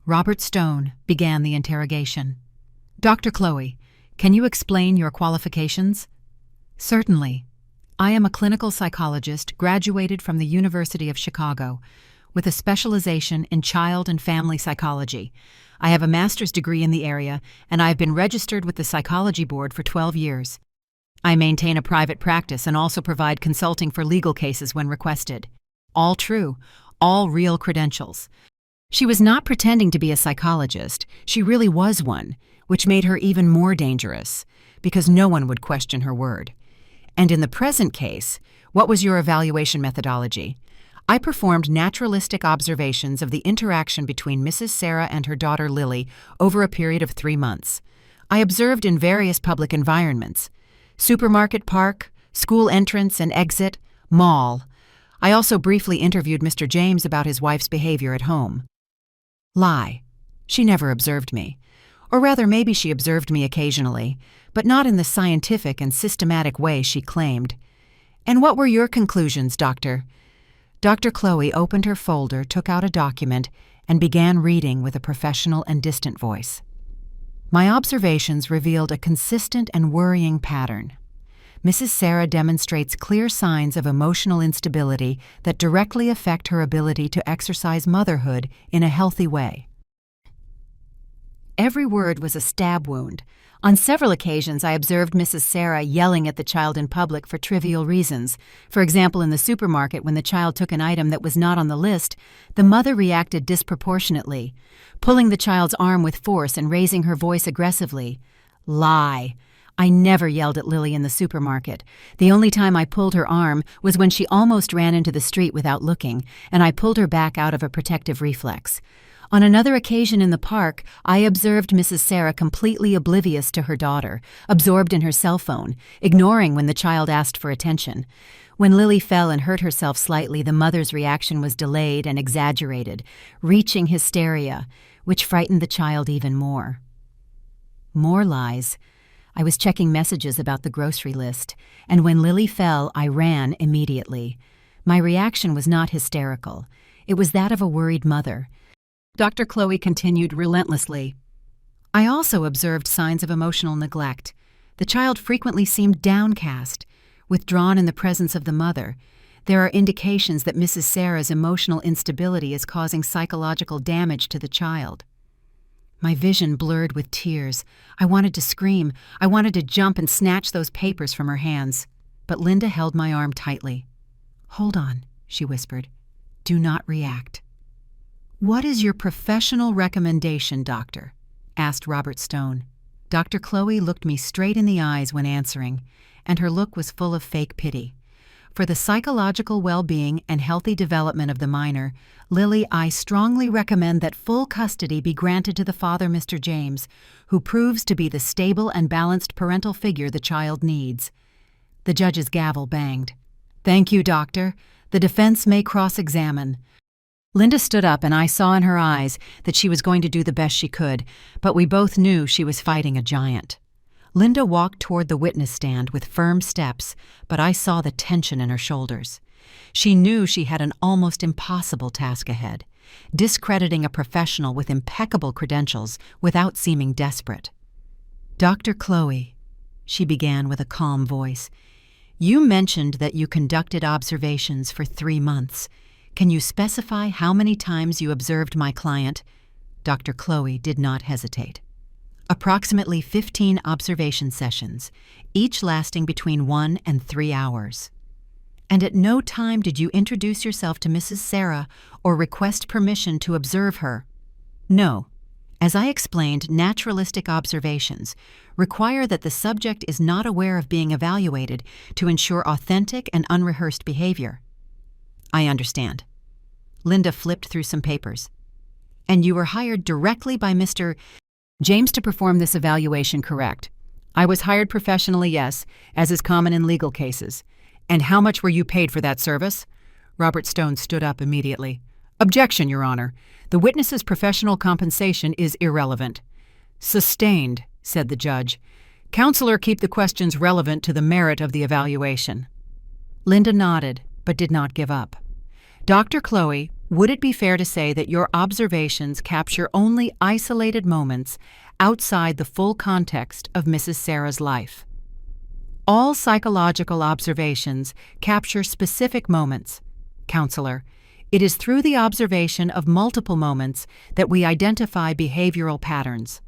A: Robert Stone began the interrogation. "Dr. Chloe, can you explain your qualifications?" "Certainly. I am a clinical psychologist graduated from the University of Chicago with a specialization in child and family psychology. I have a master's degree in the area, and I have been registered with the Psychology Board for 12 years. I maintain a private practice and also provide consulting for legal cases when requested. All true, all real credentials." She was not pretending to be a psychologist. She really was one, which made her even more dangerous, because no one would question her word. "And in the present case, what was your evaluation methodology?" "I performed naturalistic observations of the interaction between Mrs. Sarah and her daughter Lily over a period of 3 months. I observed in various public environments: supermarket, park, school entrance and exit, mall. I also briefly interviewed Mr. James about his wife's behavior at home." Lie. She never observed me. Or rather, maybe she observed me occasionally, but not in the scientific and systematic way she claimed. "And what were your conclusions, Doctor?" Dr. Chloe opened her folder, took out a document, and began reading with a professional and distant voice. My observations revealed a consistent and worrying pattern. Mrs. Sarah demonstrates clear signs of emotional instability that directly affect her ability to exercise motherhood in a healthy way. Every word was a stab wound. On several occasions, I observed Mrs. Sarah yelling at the child in public for trivial reasons. For example, in the supermarket, when the child took an item that was not on the list, the mother reacted disproportionately, pulling the child's arm with force and raising her voice aggressively. Lie. I never yelled at Lily in the supermarket. The only time I pulled her arm was when she almost ran into the street without looking, and I pulled her back out of a protective reflex. On another occasion in the park, I observed Mrs. Sarah completely oblivious to her daughter, absorbed in her cell phone, ignoring when the child asked for attention. When Lily fell and hurt herself slightly, the mother's reaction was delayed and exaggerated, reaching hysteria, which frightened the child even more. More lies. I was checking messages about the grocery list, and when Lily fell, I ran immediately. My reaction was not hysterical. It was that of a worried mother. Dr. Chloe continued relentlessly. I also observed signs of emotional neglect. The child frequently seemed downcast, withdrawn in the presence of the mother. There are indications that Mrs. Sarah's emotional instability is causing psychological damage to the child. My vision blurred with tears. I wanted to scream. I wanted to jump and snatch those papers from her hands. But Linda held my arm tightly. "Hold on," she whispered. "Do not react." "What is your professional recommendation, doctor?" asked Robert Stone. Dr. Chloe looked me straight in the eyes when answering, and her look was full of fake pity. "For the psychological well-being and healthy development of the minor, Lily, I strongly recommend that full custody be granted to the father, Mr. James, who proves to be the stable and balanced parental figure the child needs." The judge's gavel banged. "Thank you, doctor. The defense may cross-examine." Linda stood up, and I saw in her eyes that she was going to do the best she could, but we both knew she was fighting a giant. Linda walked toward the witness stand with firm steps, but I saw the tension in her shoulders. She knew she had an almost impossible task ahead, discrediting a professional with impeccable credentials without seeming desperate. "Dr. Chloe," she began with a calm voice, "you mentioned that you conducted observations for 3 months. Can you specify how many times you observed my client?" Dr. Chloe did not hesitate. "Approximately 15 observation sessions, each lasting between 1 and 3 hours. And at no time did you introduce yourself to Mrs. Sarah or request permission to observe her?" "No. As I explained, naturalistic observations require that the subject is not aware of being evaluated to ensure authentic and unrehearsed behavior." "I understand." Linda flipped through some papers. "And you were hired directly by Mr. James to perform this evaluation, correct?" "I was hired professionally, yes, as is common in legal cases." "And how much were you paid for that service?" Robert Stone stood up immediately. "Objection, Your Honor. The witness's professional compensation is irrelevant." "Sustained," said the judge. "Counselor, keep the questions relevant to the merit of the evaluation." Linda nodded, but did not give up. "Dr. Chloe, would it be fair to say that your observations capture only isolated moments outside the full context of Mrs. Sarah's life?" "All psychological observations capture specific moments, Counselor. It is through the observation of multiple moments that we identify behavioral patterns."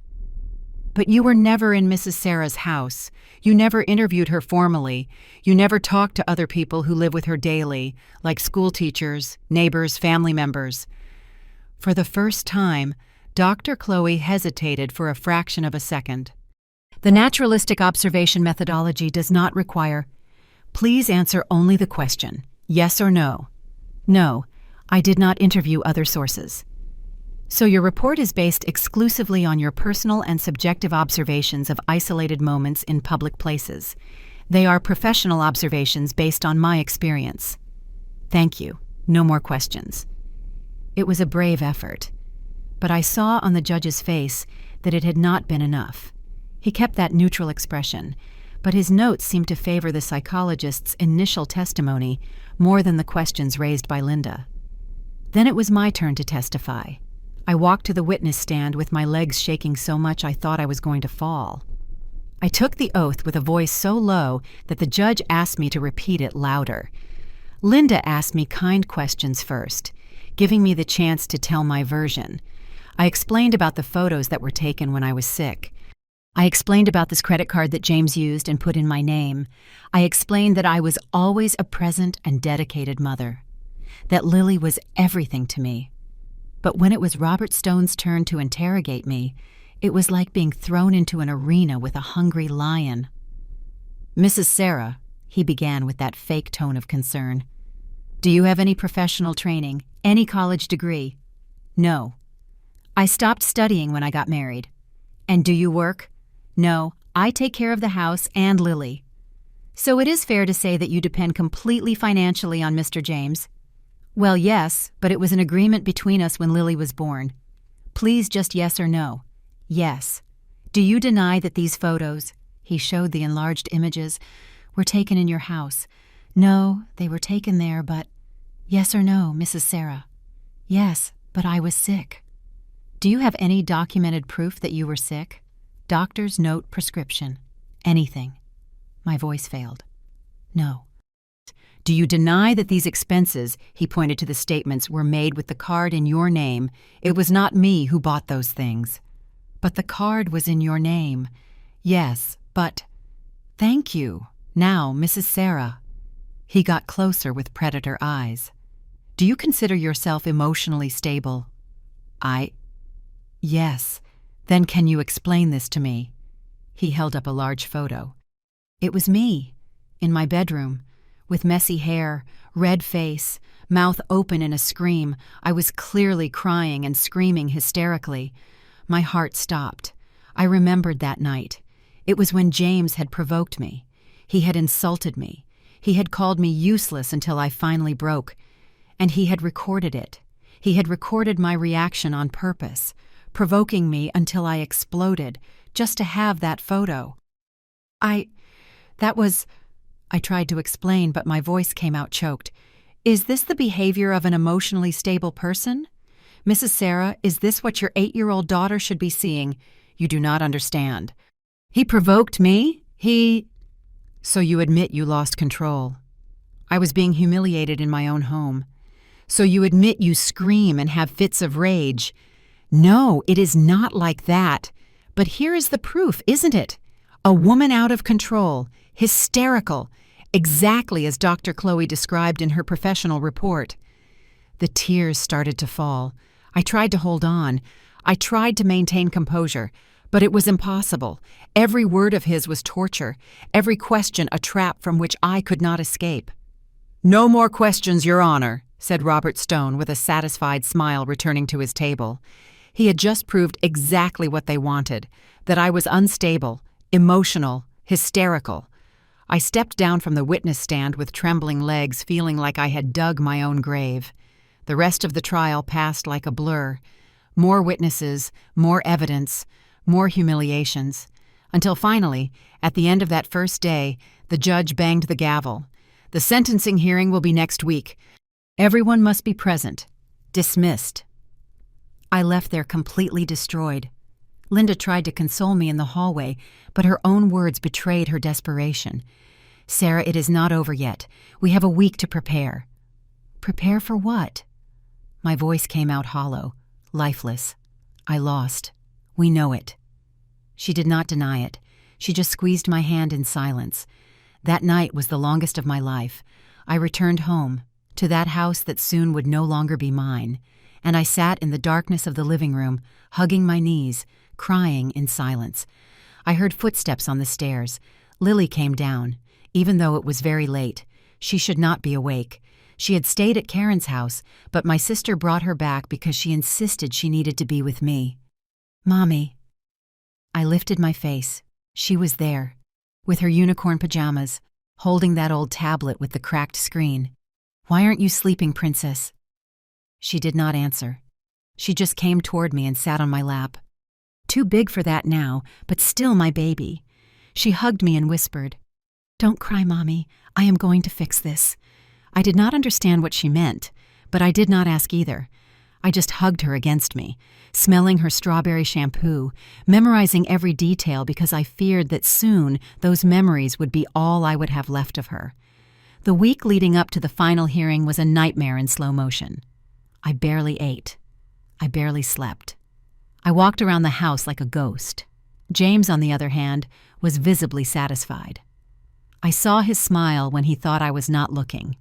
A: "But you were never in Mrs. Sarah's house. You never interviewed her formally. You never talked to other people who live with her daily, like school teachers, neighbors, family members." For the first time, Dr. Chloe hesitated for a fraction of a second. "The naturalistic observation methodology does not require—" "Please answer only the question, yes or no." "No, I did not interview other sources." "So your report is based exclusively on your personal and subjective observations of isolated moments in public places. They are professional observations based on my experience." "Thank you. No more questions." It was a brave effort, but I saw on the judge's face that it had not been enough. He kept that neutral expression, but his notes seemed to favor the psychologist's initial testimony more than the questions raised by Linda. Then it was my turn to testify. I walked to the witness stand with my legs shaking so much I thought I was going to fall. I took the oath with a voice so low that the judge asked me to repeat it louder. Linda asked me kind questions first, giving me the chance to tell my version. I explained about the photos that were taken when I was sick. I explained about this credit card that James used and put in my name. I explained that I was always a present and dedicated mother, that Lily was everything to me. But when it was Robert Stone's turn to interrogate me, it was like being thrown into an arena with a hungry lion. "Mrs. Sarah," he began with that fake tone of concern, "do you have any professional training, any college degree?" "No." "I stopped studying when I got married." "And do you work?" "No, I take care of the house and Lily." "So it is fair to say that you depend completely financially on Mr. James?" "Well, yes, but it was an agreement between us when Lily was born." "Please just yes or no." "Yes." "Do you deny that these photos—" He showed the enlarged images. Were taken in your house. No, they were taken there, but... Yes or no, Mrs. Sarah? Yes, but I was sick. Do you have any documented proof that you were sick? Doctor's note, prescription. Anything. My voice failed. No. Do you deny that these expenses, he pointed to the statements, were made with the card in your name? It was not me who bought those things. But the card was in your name. Yes, but... Thank you. Now, Mrs. Sarah. He got closer with predator eyes. Do you consider yourself emotionally stable? Yes. Then can you explain this to me? He held up a large photo. It was me, in my bedroom, with messy hair, red face, mouth open in a scream. I was clearly crying and screaming hysterically. My heart stopped. I remembered that night. It was when James had provoked me. He had insulted me. He had called me useless until I finally broke. And he had recorded it. He had recorded my reaction on purpose, provoking me until I exploded, just to have that photo. I tried to explain, but my voice came out choked. Is this the behavior of an emotionally stable person? Mrs. Sarah, is this what your 8-year-old daughter should be seeing? You do not understand. He provoked me? So you admit you lost control. I was being humiliated in my own home. So you admit you scream and have fits of rage. No, it is not like that. But here is the proof, isn't it? A woman out of control, hysterical, exactly as Dr. Chloe described in her professional report. The tears started to fall. I tried to hold on. I tried to maintain composure, but it was impossible. Every word of his was torture, every question a trap from which I could not escape. No more questions, Your Honor, said Robert Stone with a satisfied smile, returning to his table. He had just proved exactly what they wanted, that I was unstable, emotional, hysterical. I stepped down from the witness stand with trembling legs, feeling like I had dug my own grave. The rest of the trial passed like a blur. More witnesses, more evidence, more humiliations. Until finally, at the end of that first day, the judge banged the gavel. The sentencing hearing will be next week. Everyone must be present. Dismissed. I left there completely destroyed. Linda tried to console me in the hallway, but her own words betrayed her desperation. Sarah, it is not over yet. We have a week to prepare. Prepare for what? My voice came out hollow, lifeless. I lost. We know it. She did not deny it. She just squeezed my hand in silence. That night was the longest of my life. I returned home, to that house that soon would no longer be mine, and I sat in the darkness of the living room, hugging my knees, crying in silence. I heard footsteps on the stairs. Lily came down. Even though it was very late, she should not be awake. She had stayed at Karen's house, but my sister brought her back because she insisted she needed to be with me. Mommy. I lifted my face. She was there, with her unicorn pajamas, holding that old tablet with the cracked screen. Why aren't you sleeping, Princess? She did not answer. She just came toward me and sat on my lap. Too big for that now, but still my baby. She hugged me and whispered, Don't cry, Mommy. I am going to fix this. I did not understand what she meant, but I did not ask either. I just hugged her against me, smelling her strawberry shampoo, memorizing every detail because I feared that soon those memories would be all I would have left of her. The week leading up to the final hearing was a nightmare in slow motion. I barely ate. I barely slept. I walked around the house like a ghost. James, on the other hand, was visibly satisfied. I saw his smile when he thought I was not looking.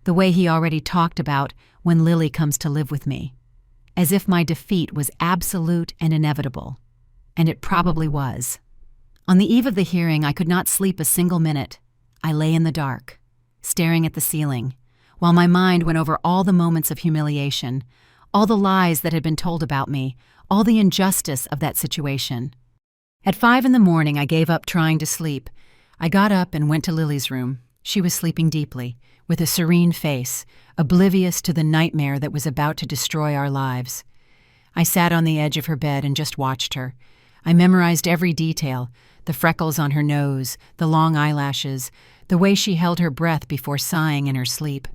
A: The way he already talked about when Lily comes to live with me. As if my defeat was absolute and inevitable. And it probably was. On the eve of the hearing, I could not sleep a single minute. I lay in the dark, staring at the ceiling, while my mind went over all the moments of humiliation, all the lies that had been told about me, all the injustice of that situation. At 5 a.m, I gave up trying to sleep. I got up and went to Lily's room. She was sleeping deeply, with a serene face, oblivious to the nightmare that was about to destroy our lives. I sat on the edge of her bed and just watched her. I memorized every detail, the freckles on her nose, the long eyelashes, the way she held her breath before sighing in her sleep.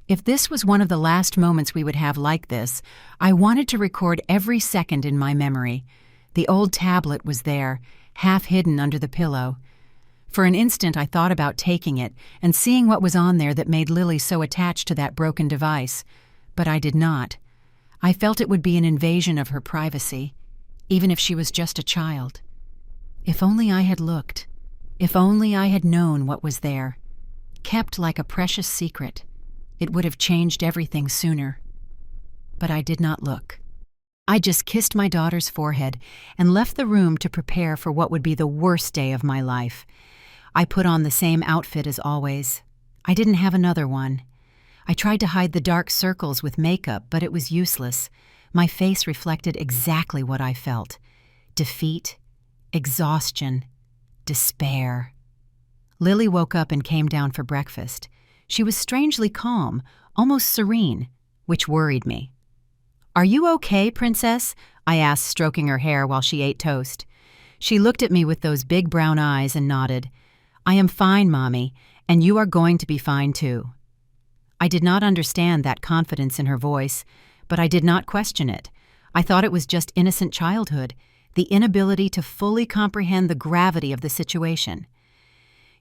A: If this was one of the last moments we would have like this, I wanted to record every second in my memory. The old tablet was there, half hidden under the pillow. For an instant I thought about taking it and seeing what was on there that made Lily so attached to that broken device, but I did not. I felt it would be an invasion of her privacy, even if she was just a child. If only I had looked. If only I had known what was there. Kept like a precious secret. It would have changed everything sooner. But I did not look. I just kissed my daughter's forehead and left the room to prepare for what would be the worst day of my life. I put on the same outfit as always. I didn't have another one. I tried to hide the dark circles with makeup, but it was useless. My face reflected exactly what I felt. Defeat, exhaustion, despair. Lily woke up and came down for breakfast. She was strangely calm, almost serene, which worried me. "Are you okay, Princess?" I asked, stroking her hair while she ate toast. She looked at me with those big brown eyes and nodded. "I am fine, Mommy, and you are going to be fine too." I did not understand that confidence in her voice, but I did not question it. I thought it was just innocent childhood, the inability to fully comprehend the gravity of the situation.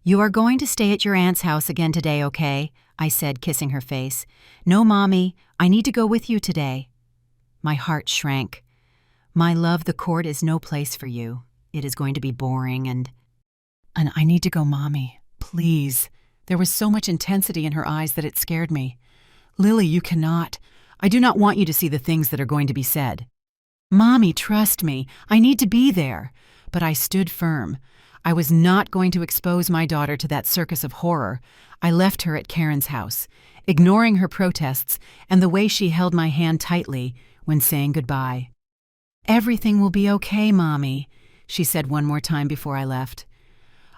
A: "You are going to stay at your aunt's house again today, okay?" I said, kissing her face. "No, Mommy, I need to go with you today." My heart shrank. "My love, the court is no place for you. It is going to be boring and I need to go, Mommy. Please." There was so much intensity in her eyes that it scared me. "Lily, you cannot. I do not want you to see the things that are going to be said." "Mommy, trust me. I need to be there." But I stood firm. I was not going to expose my daughter to that circus of horror. I left her at Karen's house, ignoring her protests and the way she held my hand tightly when saying goodbye. "Everything will be okay, Mommy," she said one more time before I left.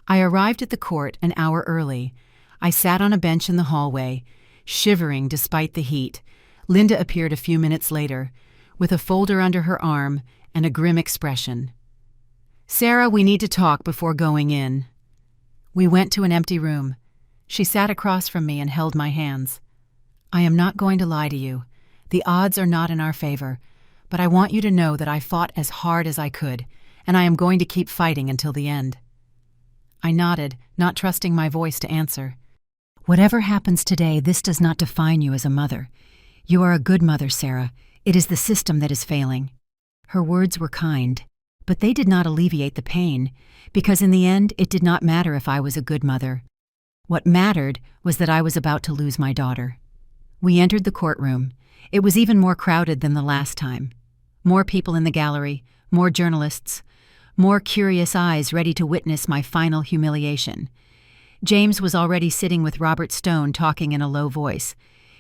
A: I arrived at the court an hour early. I sat on a bench in the hallway, shivering despite the heat. Linda appeared a few minutes later, with a folder under her arm and a grim expression. "Sarah, we need to talk before going in." We went to an empty room. She sat across from me and held my hands. "I am not going to lie to you. The odds are not in our favor, but I want you to know that I fought as hard as I could, and I am going to keep fighting until the end." I nodded, not trusting my voice to answer. "Whatever happens today, this does not define you as a mother. You are a good mother, Sarah. It is the system that is failing." Her words were kind, but they did not alleviate the pain, because in the end it did not matter if I was a good mother. What mattered was that I was about to lose my daughter. We entered the courtroom. It was even more crowded than the last time. More people in the gallery, more journalists, more curious eyes ready to witness my final humiliation. James was already sitting with Robert Stone talking in a low voice.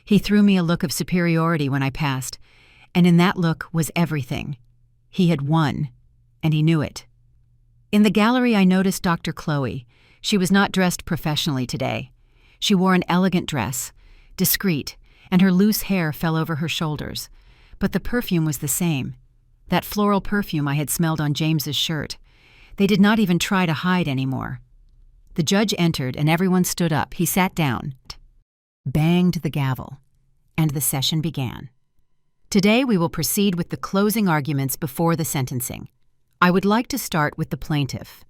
A: He threw me a look of superiority when I passed, and in that look was everything. He had won, and he knew it. In the gallery I noticed Dr. Chloe. She was not dressed professionally today. She wore an elegant dress, discreet, and her loose hair fell over her shoulders. But the perfume was the same. That floral perfume I had smelled on James's shirt. They did not even try to hide anymore. The judge entered and everyone stood up. He sat down, banged the gavel, and the session began. Today we will proceed with the closing arguments before the sentencing. I would like to start with the plaintiff.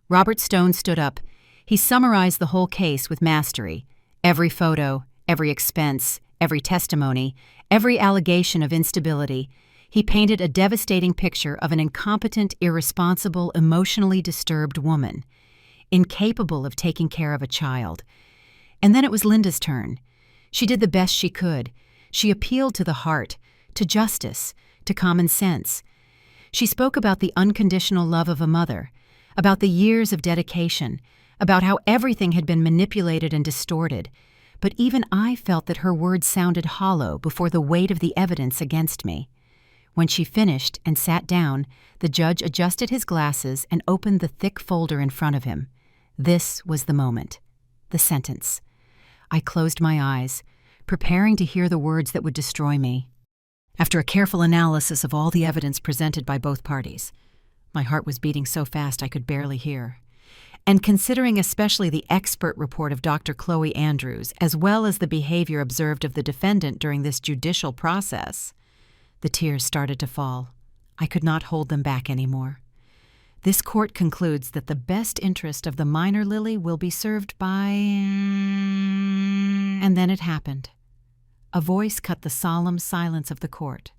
A: Robert Stone stood up. He summarized the whole case with mastery. Every photo, every expense, every testimony, every allegation of instability. He painted a devastating picture of an incompetent, irresponsible, emotionally disturbed woman, incapable of taking care of a child. And then it was Linda's turn. She did the best she could. She appealed to the heart, to justice, to common sense. She spoke about the unconditional love of a mother, about the years of dedication, about how everything had been manipulated and distorted. But even I felt that her words sounded hollow before the weight of the evidence against me. When she finished and sat down, the judge adjusted his glasses and opened the thick folder in front of him. This was the moment. The sentence. I closed my eyes, preparing to hear the words that would destroy me. After a careful analysis of all the evidence presented by both parties, My heart was beating so fast I could barely hear. And considering especially the expert report of Dr. Chloe Andrews, as well as the behavior observed of the defendant during this judicial process, the tears started to fall. I could not hold them back anymore. This court concludes that the best interest of the minor Lily will be served by... And then it happened. A voice cut the solemn silence of the court.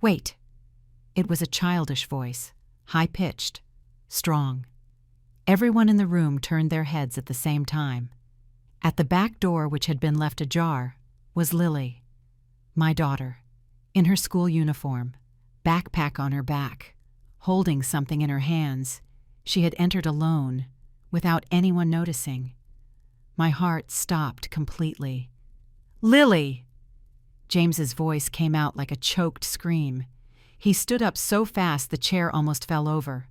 A: Wait. It was a childish voice, high-pitched, strong. Everyone in the room turned their heads at the same time. At the back door, which had been left ajar, was Lily, my daughter, in her school uniform, backpack on her back, holding something in her hands. She had entered alone, without anyone noticing. My heart stopped completely. Lily! James's voice came out like a choked scream. He stood up so fast the chair almost fell over.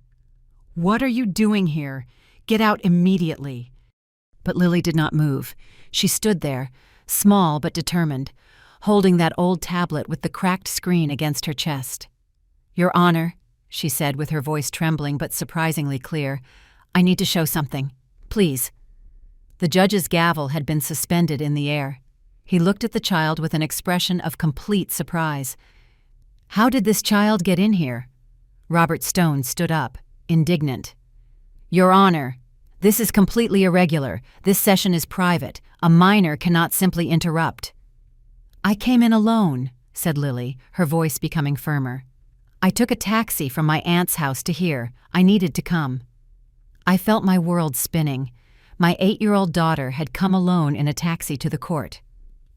A: What are you doing here? Get out immediately. But Lily did not move. She stood there, small but determined, holding that old tablet with the cracked screen against her chest. Your Honor, she said with her voice trembling but surprisingly clear, I need to show something. Please. The judge's gavel had been suspended in the air. He looked at the child with an expression of complete surprise. How did this child get in here? Robert Stone stood up, indignant. Your Honor, this is completely irregular. This session is private. A minor cannot simply interrupt. I came in alone, said Lily, her voice becoming firmer. I took a taxi from my aunt's house to here. I needed to come. I felt my world spinning. My 8-year-old daughter had come alone in a taxi to the court.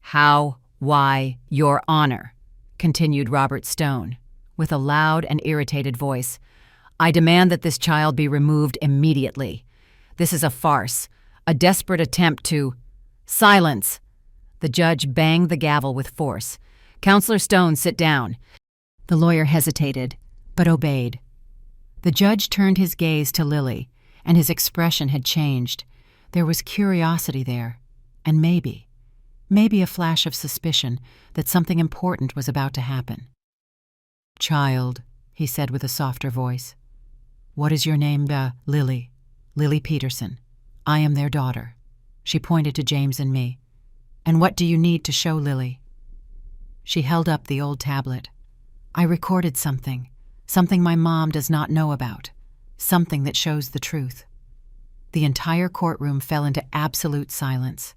A: How, why, Your Honor, continued Robert Stone, with a loud and irritated voice. I demand that this child be removed immediately. This is a farce, a desperate attempt to... Silence! The judge banged the gavel with force. Counselor Stone, sit down. The lawyer hesitated, but obeyed. The judge turned his gaze to Lily, and his expression had changed. There was curiosity there, and maybe a flash of suspicion that something important was about to happen. Child, he said with a softer voice. What is your name? Lily. Lily Peterson. I am their daughter. She pointed to James and me. And what do you need to show Lily? She held up the old tablet. I recorded something my mom does not know about, something that shows the truth. The entire courtroom fell into absolute silence.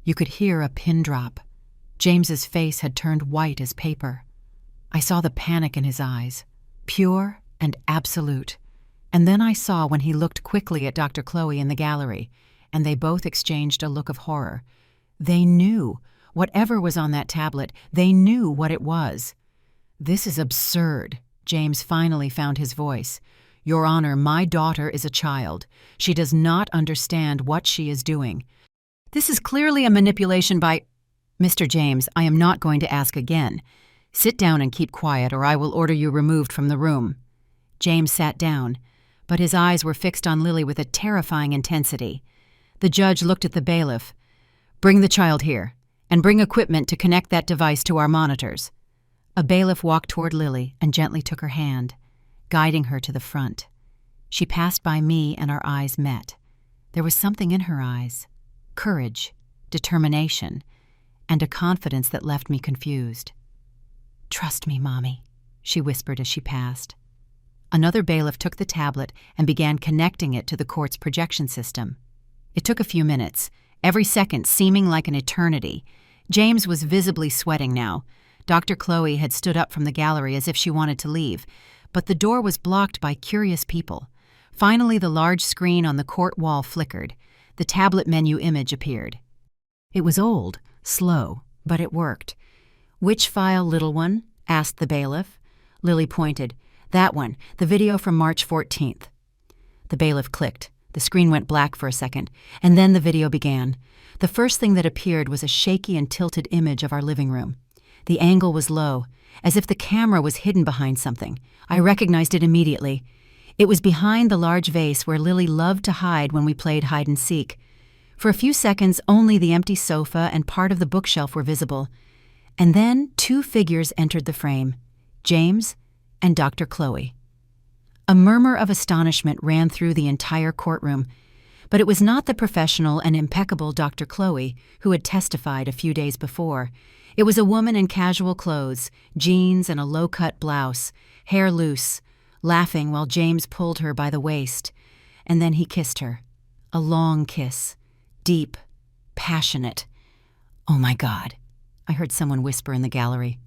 A: You could hear a pin drop. James's face had turned white as paper. I saw the panic in his eyes, pure and absolute. And then I saw when he looked quickly at Dr. Chloe in the gallery, and they both exchanged a look of horror. They knew. Whatever was on that tablet, they knew what it was. This is absurd. James finally found his voice. Your Honor, my daughter is a child. She does not understand what she is doing. This is clearly a manipulation by... Mr. James, I am not going to ask again. Sit down and keep quiet, or I will order you removed from the room. James sat down, but his eyes were fixed on Lily with a terrifying intensity. The judge looked at the bailiff. Bring the child here, and bring equipment to connect that device to our monitors. A bailiff walked toward Lily and gently took her hand, guiding her to the front. She passed by me and our eyes met. There was something in her eyes, courage, determination, and a confidence that left me confused. Trust me, Mommy, she whispered as she passed. Another bailiff took the tablet and began connecting it to the court's projection system. It took a few minutes, every second seeming like an eternity. James was visibly sweating now. Dr. Chloe had stood up from the gallery as if she wanted to leave, but the door was blocked by curious people. Finally, the large screen on the court wall flickered. The tablet menu image appeared. It was old, slow, but it worked. Which file, little one? Asked the bailiff. Lily pointed. That one, the video from March 14th. The bailiff clicked. The screen went black for a second, and then the video began. The first thing that appeared was a shaky and tilted image of our living room. The angle was low, as if the camera was hidden behind something. I recognized it immediately. It was behind the large vase where Lily loved to hide when we played hide-and-seek. For a few seconds, only the empty sofa and part of the bookshelf were visible. And then 2 figures entered the frame, James and Dr. Chloe. A murmur of astonishment ran through the entire courtroom, but it was not the professional and impeccable Dr. Chloe who had testified a few days before. It was a woman in casual clothes, jeans and a low-cut blouse, hair loose, laughing while James pulled her by the waist. And then he kissed her. A long kiss. Deep. Passionate. "Oh my God," I heard someone whisper in the gallery.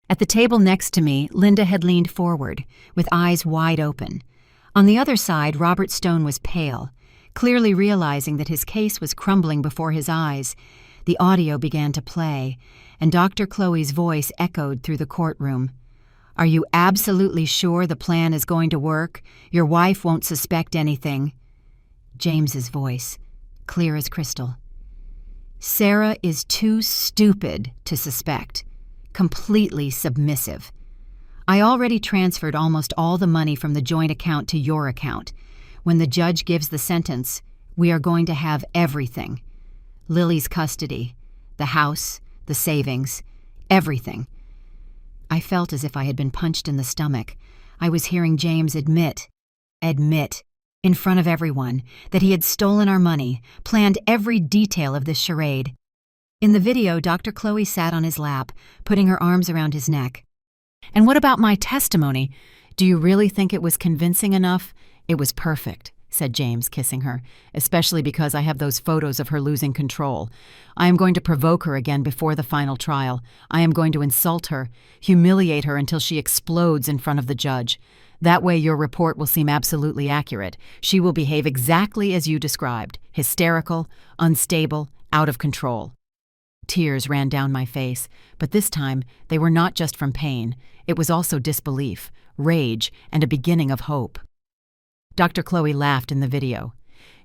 A: At the table next to me, Linda had leaned forward, with eyes wide open. On the other side, Robert Stone was pale, clearly realizing that his case was crumbling before his eyes. The audio began to play, and Dr. Chloe's voice echoed through the courtroom. "Are you absolutely sure the plan is going to work? Your wife won't suspect anything." James's voice, clear as crystal. "Sarah is too stupid to suspect. Completely submissive. I already transferred almost all the money from the joint account to your account. When the judge gives the sentence, we are going to have everything. Lily's custody, the house, the savings, everything." I felt as if I had been punched in the stomach. I was hearing James admit, in front of everyone, that he had stolen our money, planned every detail of this charade. In the video, Dr. Chloe sat on his lap, putting her arms around his neck. "And what about my testimony? Do you really think it was convincing enough?" "It was perfect," said James, kissing her, "especially because I have those photos of her losing control. I am going to provoke her again before the final trial. I am going to insult her, humiliate her until she explodes in front of the judge. That way your report will seem absolutely accurate. She will behave exactly as you described, hysterical, unstable, out of control." Tears ran down my face, but this time they were not just from pain. It was also disbelief, rage, and a beginning of hope. Dr. Chloe laughed in the video.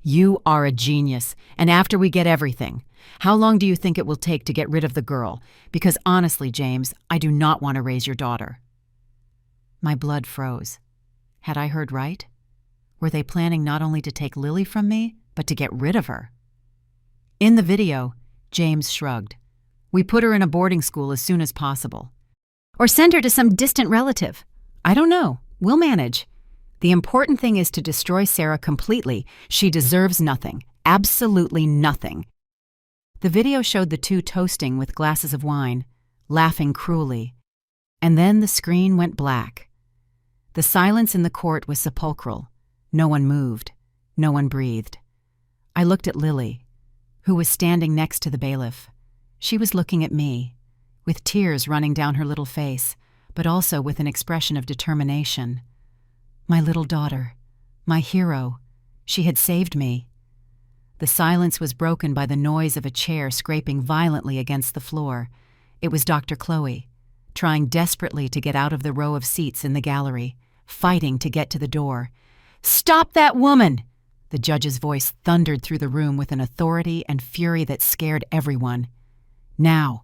A: "You are a genius, and after we get everything, how long do you think it will take to get rid of the girl? Because honestly, James, I do not want to raise your daughter." My blood froze. Had I heard right? Were they planning not only to take Lily from me, but to get rid of her? In the video, James shrugged. "We put her in a boarding school as soon as possible. Or send her to some distant relative. I don't know. We'll manage. The important thing is to destroy Sarah completely. She deserves nothing. Absolutely nothing." The video showed the two toasting with glasses of wine, laughing cruelly. And then the screen went black. The silence in the court was sepulchral. No one moved. No one breathed. I looked at Lily, who was standing next to the bailiff. She was looking at me, with tears running down her little face, but also with an expression of determination. My little daughter, my hero, she had saved me. The silence was broken by the noise of a chair scraping violently against the floor. It was Dr. Chloe, trying desperately to get out of the row of seats in the gallery, fighting to get to the door. "Stop that woman!" The judge's voice thundered through the room with an authority and fury that scared everyone. "Now."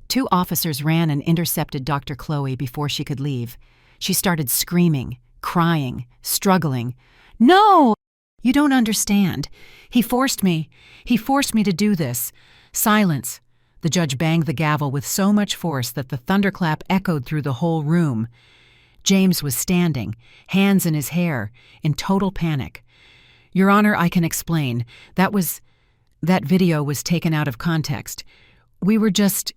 A: Two officers ran and intercepted Dr. Chloe before she could leave. She started screaming, crying, struggling. "No! You don't understand. He forced me. He forced me to do this. Silence." The judge banged the gavel with so much force that the thunderclap echoed through the whole room. James was standing, hands in his hair, in total panic. "Your Honor, I can explain. That video was taken out of context. We were just—"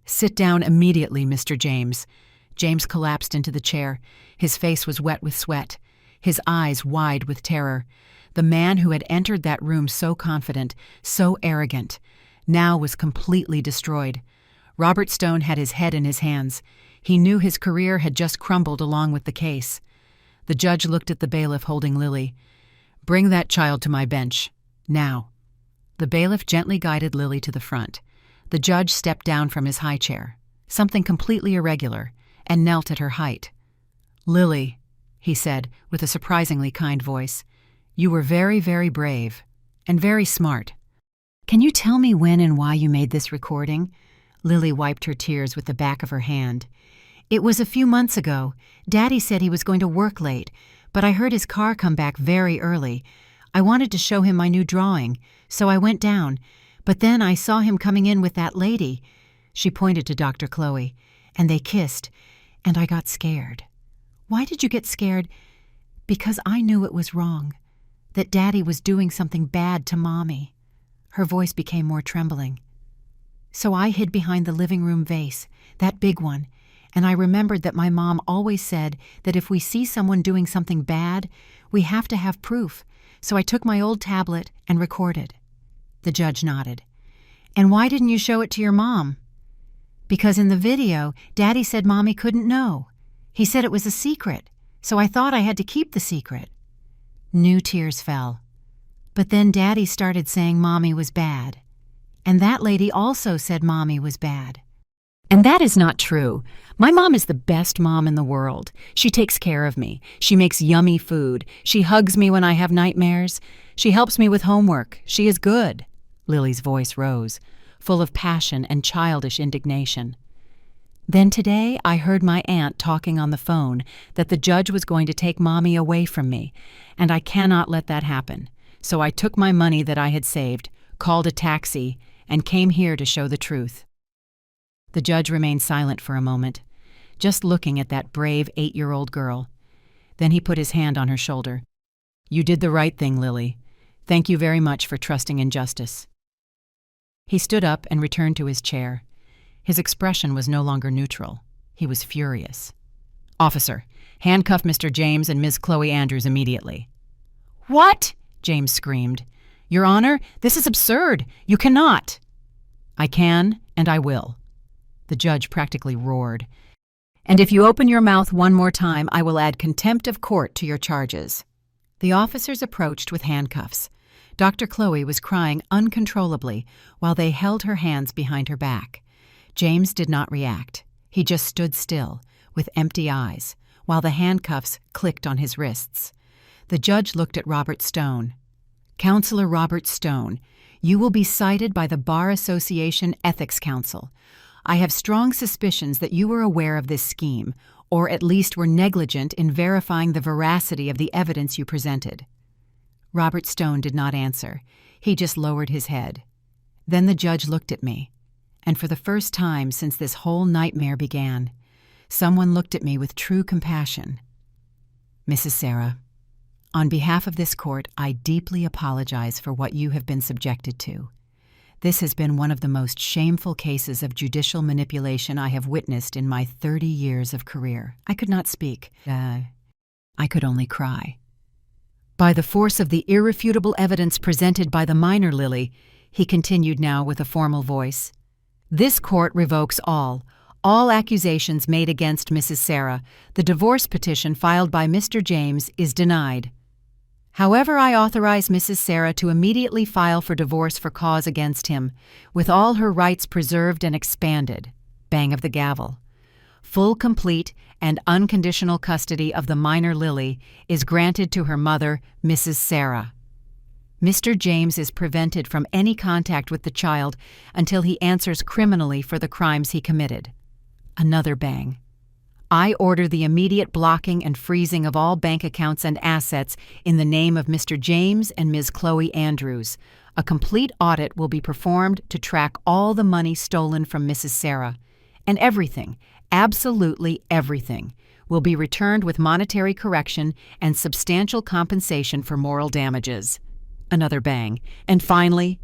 A: "Sit down immediately, Mr. James." James collapsed into the chair. His face was wet with sweat, his eyes wide with terror. The man who had entered that room so confident, so arrogant, now was completely destroyed. Robert Stone had his head in his hands. He knew his career had just crumbled along with the case. The judge looked at the bailiff holding Lily. "Bring that child to my bench. Now." The bailiff gently guided Lily to the front. The judge stepped down from his high chair, something completely irregular, and knelt at her height. "Lily," he said with a surprisingly kind voice, "you were very, very brave, and very smart. Can you tell me when and why you made this recording?" Lily wiped her tears with the back of her hand. "It was a few months ago. Daddy said he was going to work late, but I heard his car come back very early. I wanted to show him my new drawing, so I went down. But then I saw him coming in with that lady." She pointed to Dr. Chloe, "and they kissed, and I got scared." Why did you get scared? Because I knew it was wrong, that Daddy was doing something bad to Mommy. Her voice became more trembling. So I hid behind the living room vase, that big one, and I remembered that my mom always said that if we see someone doing something bad, we have to have proof, so I took my old tablet and recorded. The judge nodded. And why didn't you show it to your mom? Because in the video, Daddy said Mommy couldn't know. He said it was a secret, so I thought I had to keep the secret. New tears fell. But then Daddy started saying Mommy was bad. And that lady also said Mommy was bad. And that is not true. My mom is the best mom in the world. She takes care of me. She makes yummy food. She hugs me when I have nightmares. She helps me with homework. She is good. Lily's voice rose, full of passion and childish indignation. Then today I heard my aunt talking on the phone that the judge was going to take Mommy away from me, and I cannot let that happen. So I took my money that I had saved, called a taxi, and came here to show the truth. The judge remained silent for a moment, just looking at that brave 8-year-old girl. Then he put his hand on her shoulder. You did the right thing, Lily. Thank you very much for trusting in justice. He stood up and returned to his chair. His expression was no longer neutral. He was furious. Officer, handcuff Mr. James and Ms. Chloe Andrews immediately. What? James screamed. Your Honor, this is absurd. You cannot. I can, and I will. The judge practically roared. And if you open your mouth one more time, I will add contempt of court to your charges. The officers approached with handcuffs. Dr. Chloe was crying uncontrollably while they held her hands behind her back. James did not react. He just stood still, with empty eyes, while the handcuffs clicked on his wrists. The judge looked at Robert Stone. Counselor Robert Stone, you will be cited by the Bar Association Ethics Council. I have strong suspicions that you were aware of this scheme, or at least were negligent in verifying the veracity of the evidence you presented. Robert Stone did not answer. He just lowered his head. Then the judge looked at me, and for the first time since this whole nightmare began, someone looked at me with true compassion. Mrs. Sarah, on behalf of this court, I deeply apologize for what you have been subjected to. This has been one of the most shameful cases of judicial manipulation I have witnessed in my 30 years of career. I could not speak. I could only cry. By the force of the irrefutable evidence presented by the minor Lily, he continued now with a formal voice, this court revokes all accusations made against Mrs. Sarah. The divorce petition filed by Mr. James is denied. However, I authorize Mrs. Sarah to immediately file for divorce for cause against him, with all her rights preserved and expanded. Bang of the gavel. Full, complete, and unconditional custody of the minor Lily is granted to her mother, Mrs. Sarah. Mr. James is prevented from any contact with the child until he answers criminally for the crimes he committed. Another bang. I order the immediate blocking and freezing of all bank accounts and assets in the name of Mr. James and Ms. Chloe Andrews. A complete audit will be performed to track all the money stolen from Mrs. Sarah. And everything, absolutely everything, will be returned with monetary correction and substantial compensation for moral damages. Another bang. And finally,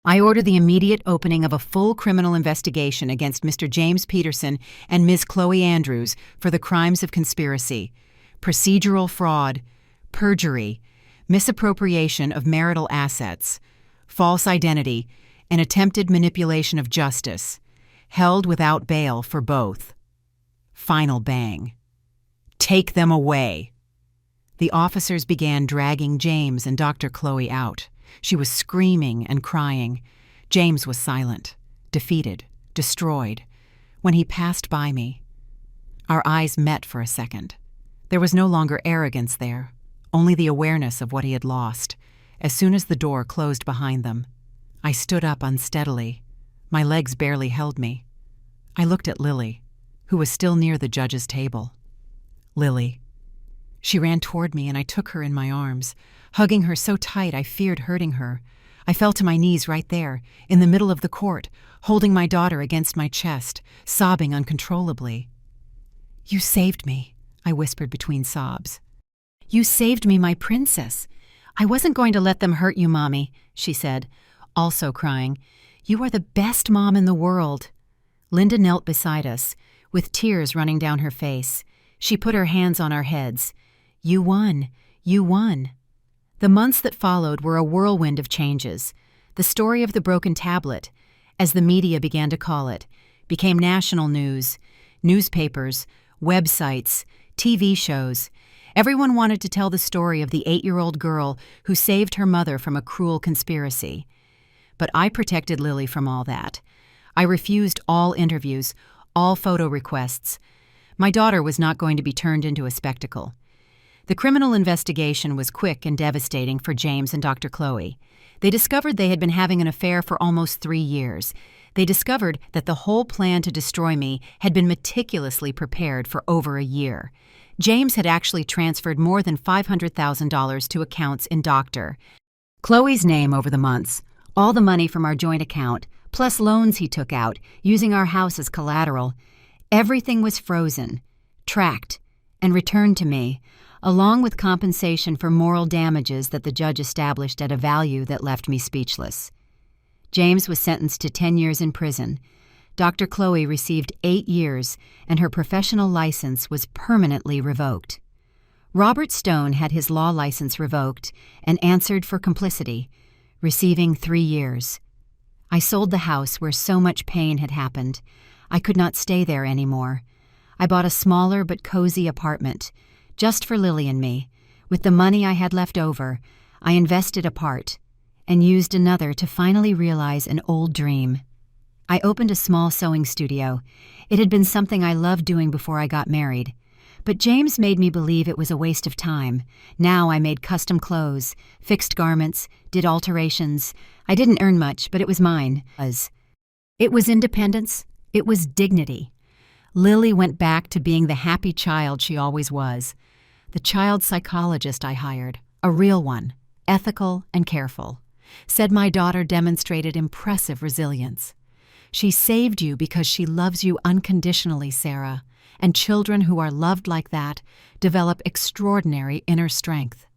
A: I order the immediate opening of a full criminal investigation against Mr. James Peterson and Ms. Chloe Andrews for the crimes of conspiracy, procedural fraud, perjury, misappropriation of marital assets, false identity, and attempted manipulation of justice, held without bail for both. Final bang. Take them away. The officers began dragging James and Dr. Chloe out. She was screaming and crying. James was silent, defeated, destroyed. When he passed by me, our eyes met for a second. There was no longer arrogance there, only the awareness of what he had lost. As soon as the door closed behind them, I stood up unsteadily. My legs barely held me. I looked at Lily, who was still near the judge's table. Lily. She ran toward me and I took her in my arms, hugging her so tight I feared hurting her. I fell to my knees right there, in the middle of the court, holding my daughter against my chest, sobbing uncontrollably. You saved me. I whispered between sobs. "You saved me, my princess. I wasn't going to let them hurt you, Mommy," she said, also crying. "You are the best mom in the world." Linda knelt beside us, with tears running down her face. She put her hands on our heads. "You won. You won." The months that followed were a whirlwind of changes. The story of the broken tablet, as the media began to call it, became national news. Newspapers, websites, TV shows. Everyone wanted to tell the story of the 8-year-old girl who saved her mother from a cruel conspiracy. But I protected Lily from all that. I refused all interviews, all photo requests. My daughter was not going to be turned into a spectacle. The criminal investigation was quick and devastating for James and Dr. Chloe. They discovered they had been having an affair for almost 3 years. They discovered that the whole plan to destroy me had been meticulously prepared for over a year. James had actually transferred more than $500,000 to accounts in Dr. Chloe's name over the months, all the money from our joint account, plus loans he took out, using our house as collateral. Everything was frozen, tracked, and returned to me, along with compensation for moral damages that the judge established at a value that left me speechless. James was sentenced to 10 years in prison. Dr. Chloe received 8 years, and her professional license was permanently revoked. Robert Stone had his law license revoked and answered for complicity, receiving 3 years. I sold the house where so much pain had happened. I could not stay there anymore. I bought a smaller but cozy apartment, just for Lily and me. With the money I had left over, I invested a part and used another to finally realize an old dream. I opened a small sewing studio. It had been something I loved doing before I got married. But James made me believe it was a waste of time. Now I made custom clothes, fixed garments, did alterations. I didn't earn much, but it was mine. It was independence. It was dignity. Lily went back to being the happy child she always was. The child psychologist I hired, a real one, ethical and careful, said my daughter demonstrated impressive resilience. "She saved you because she loves you unconditionally, Sarah, and children who are loved like that develop extraordinary inner strength."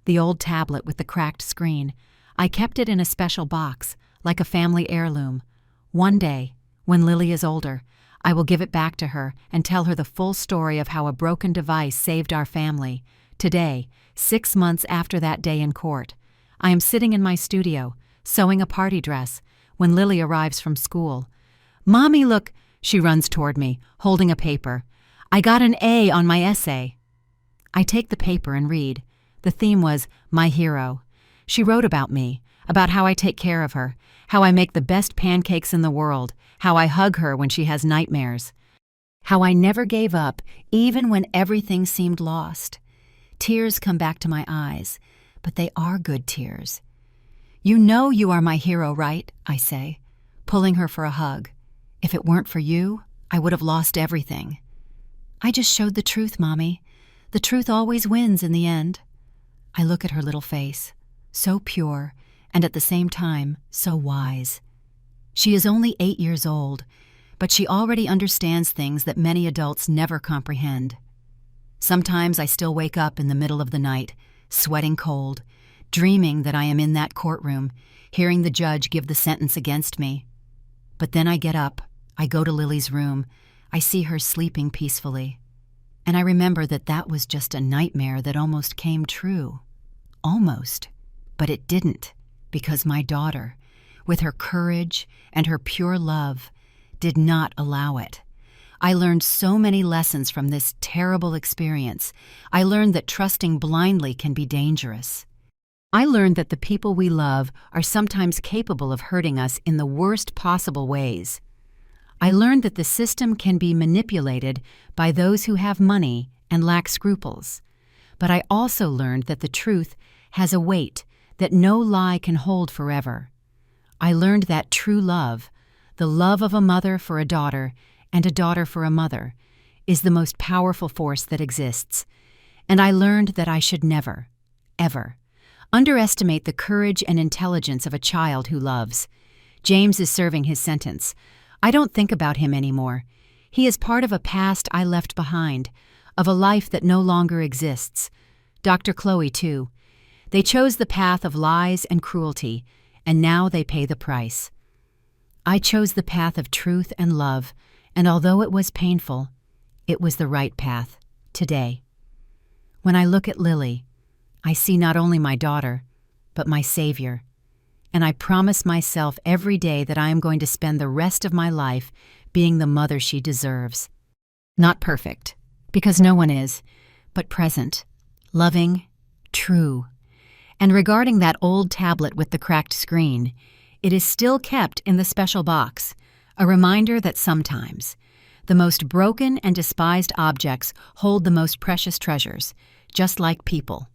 A: The old tablet with the cracked screen, I kept it in a special box, like a family heirloom. One day, when Lily is older, I will give it back to her and tell her the full story of how a broken device saved our family. Today, 6 months after that day in court, I am sitting in my studio, sewing a party dress, when Lily arrives from school. "Mommy, look," she runs toward me, holding a paper. "I got an A on my essay." I take the paper and read. The theme was My Hero. She wrote about me, about how I take care of her, how I make the best pancakes in the world, how I hug her when she has nightmares, how I never gave up even when everything seemed lost. Tears come back to my eyes, but they are good tears. "You know you are my hero, right?" I say, pulling her for a hug. "If it weren't for you, I would have lost everything." "I just showed the truth, Mommy. The truth always wins in the end." I look at her little face, so pure, and at the same time, so wise. She is only 8 years old, but she already understands things that many adults never comprehend. Sometimes I still wake up in the middle of the night, sweating cold, dreaming that I am in that courtroom, hearing the judge give the sentence against me. But then I get up, I go to Lily's room, I see her sleeping peacefully. And I remember that that was just a nightmare that almost came true. Almost. But it didn't, because my daughter, with her courage and her pure love, did not allow it. I learned so many lessons from this terrible experience. I learned that trusting blindly can be dangerous. I learned that the people we love are sometimes capable of hurting us in the worst possible ways. I learned that the system can be manipulated by those who have money and lack scruples. But I also learned that the truth has a weight that no lie can hold forever. I learned that true love, the love of a mother for a daughter and a daughter for a mother, is the most powerful force that exists. And I learned that I should never, ever, underestimate the courage and intelligence of a child who loves. James is serving his sentence. I don't think about him anymore. He is part of a past I left behind, of a life that no longer exists. Dr. Chloe, too. They chose the path of lies and cruelty, and now they pay the price. I chose the path of truth and love, and although it was painful, it was the right path, today. When I look at Lily, I see not only my daughter, but my Savior, and I promise myself every day that I am going to spend the rest of my life being the mother she deserves. Not perfect, because no one is, but present, loving, true. And regarding that old tablet with the cracked screen, it is still kept in the special box, a reminder that sometimes the most broken and despised objects hold the most precious treasures, just like people.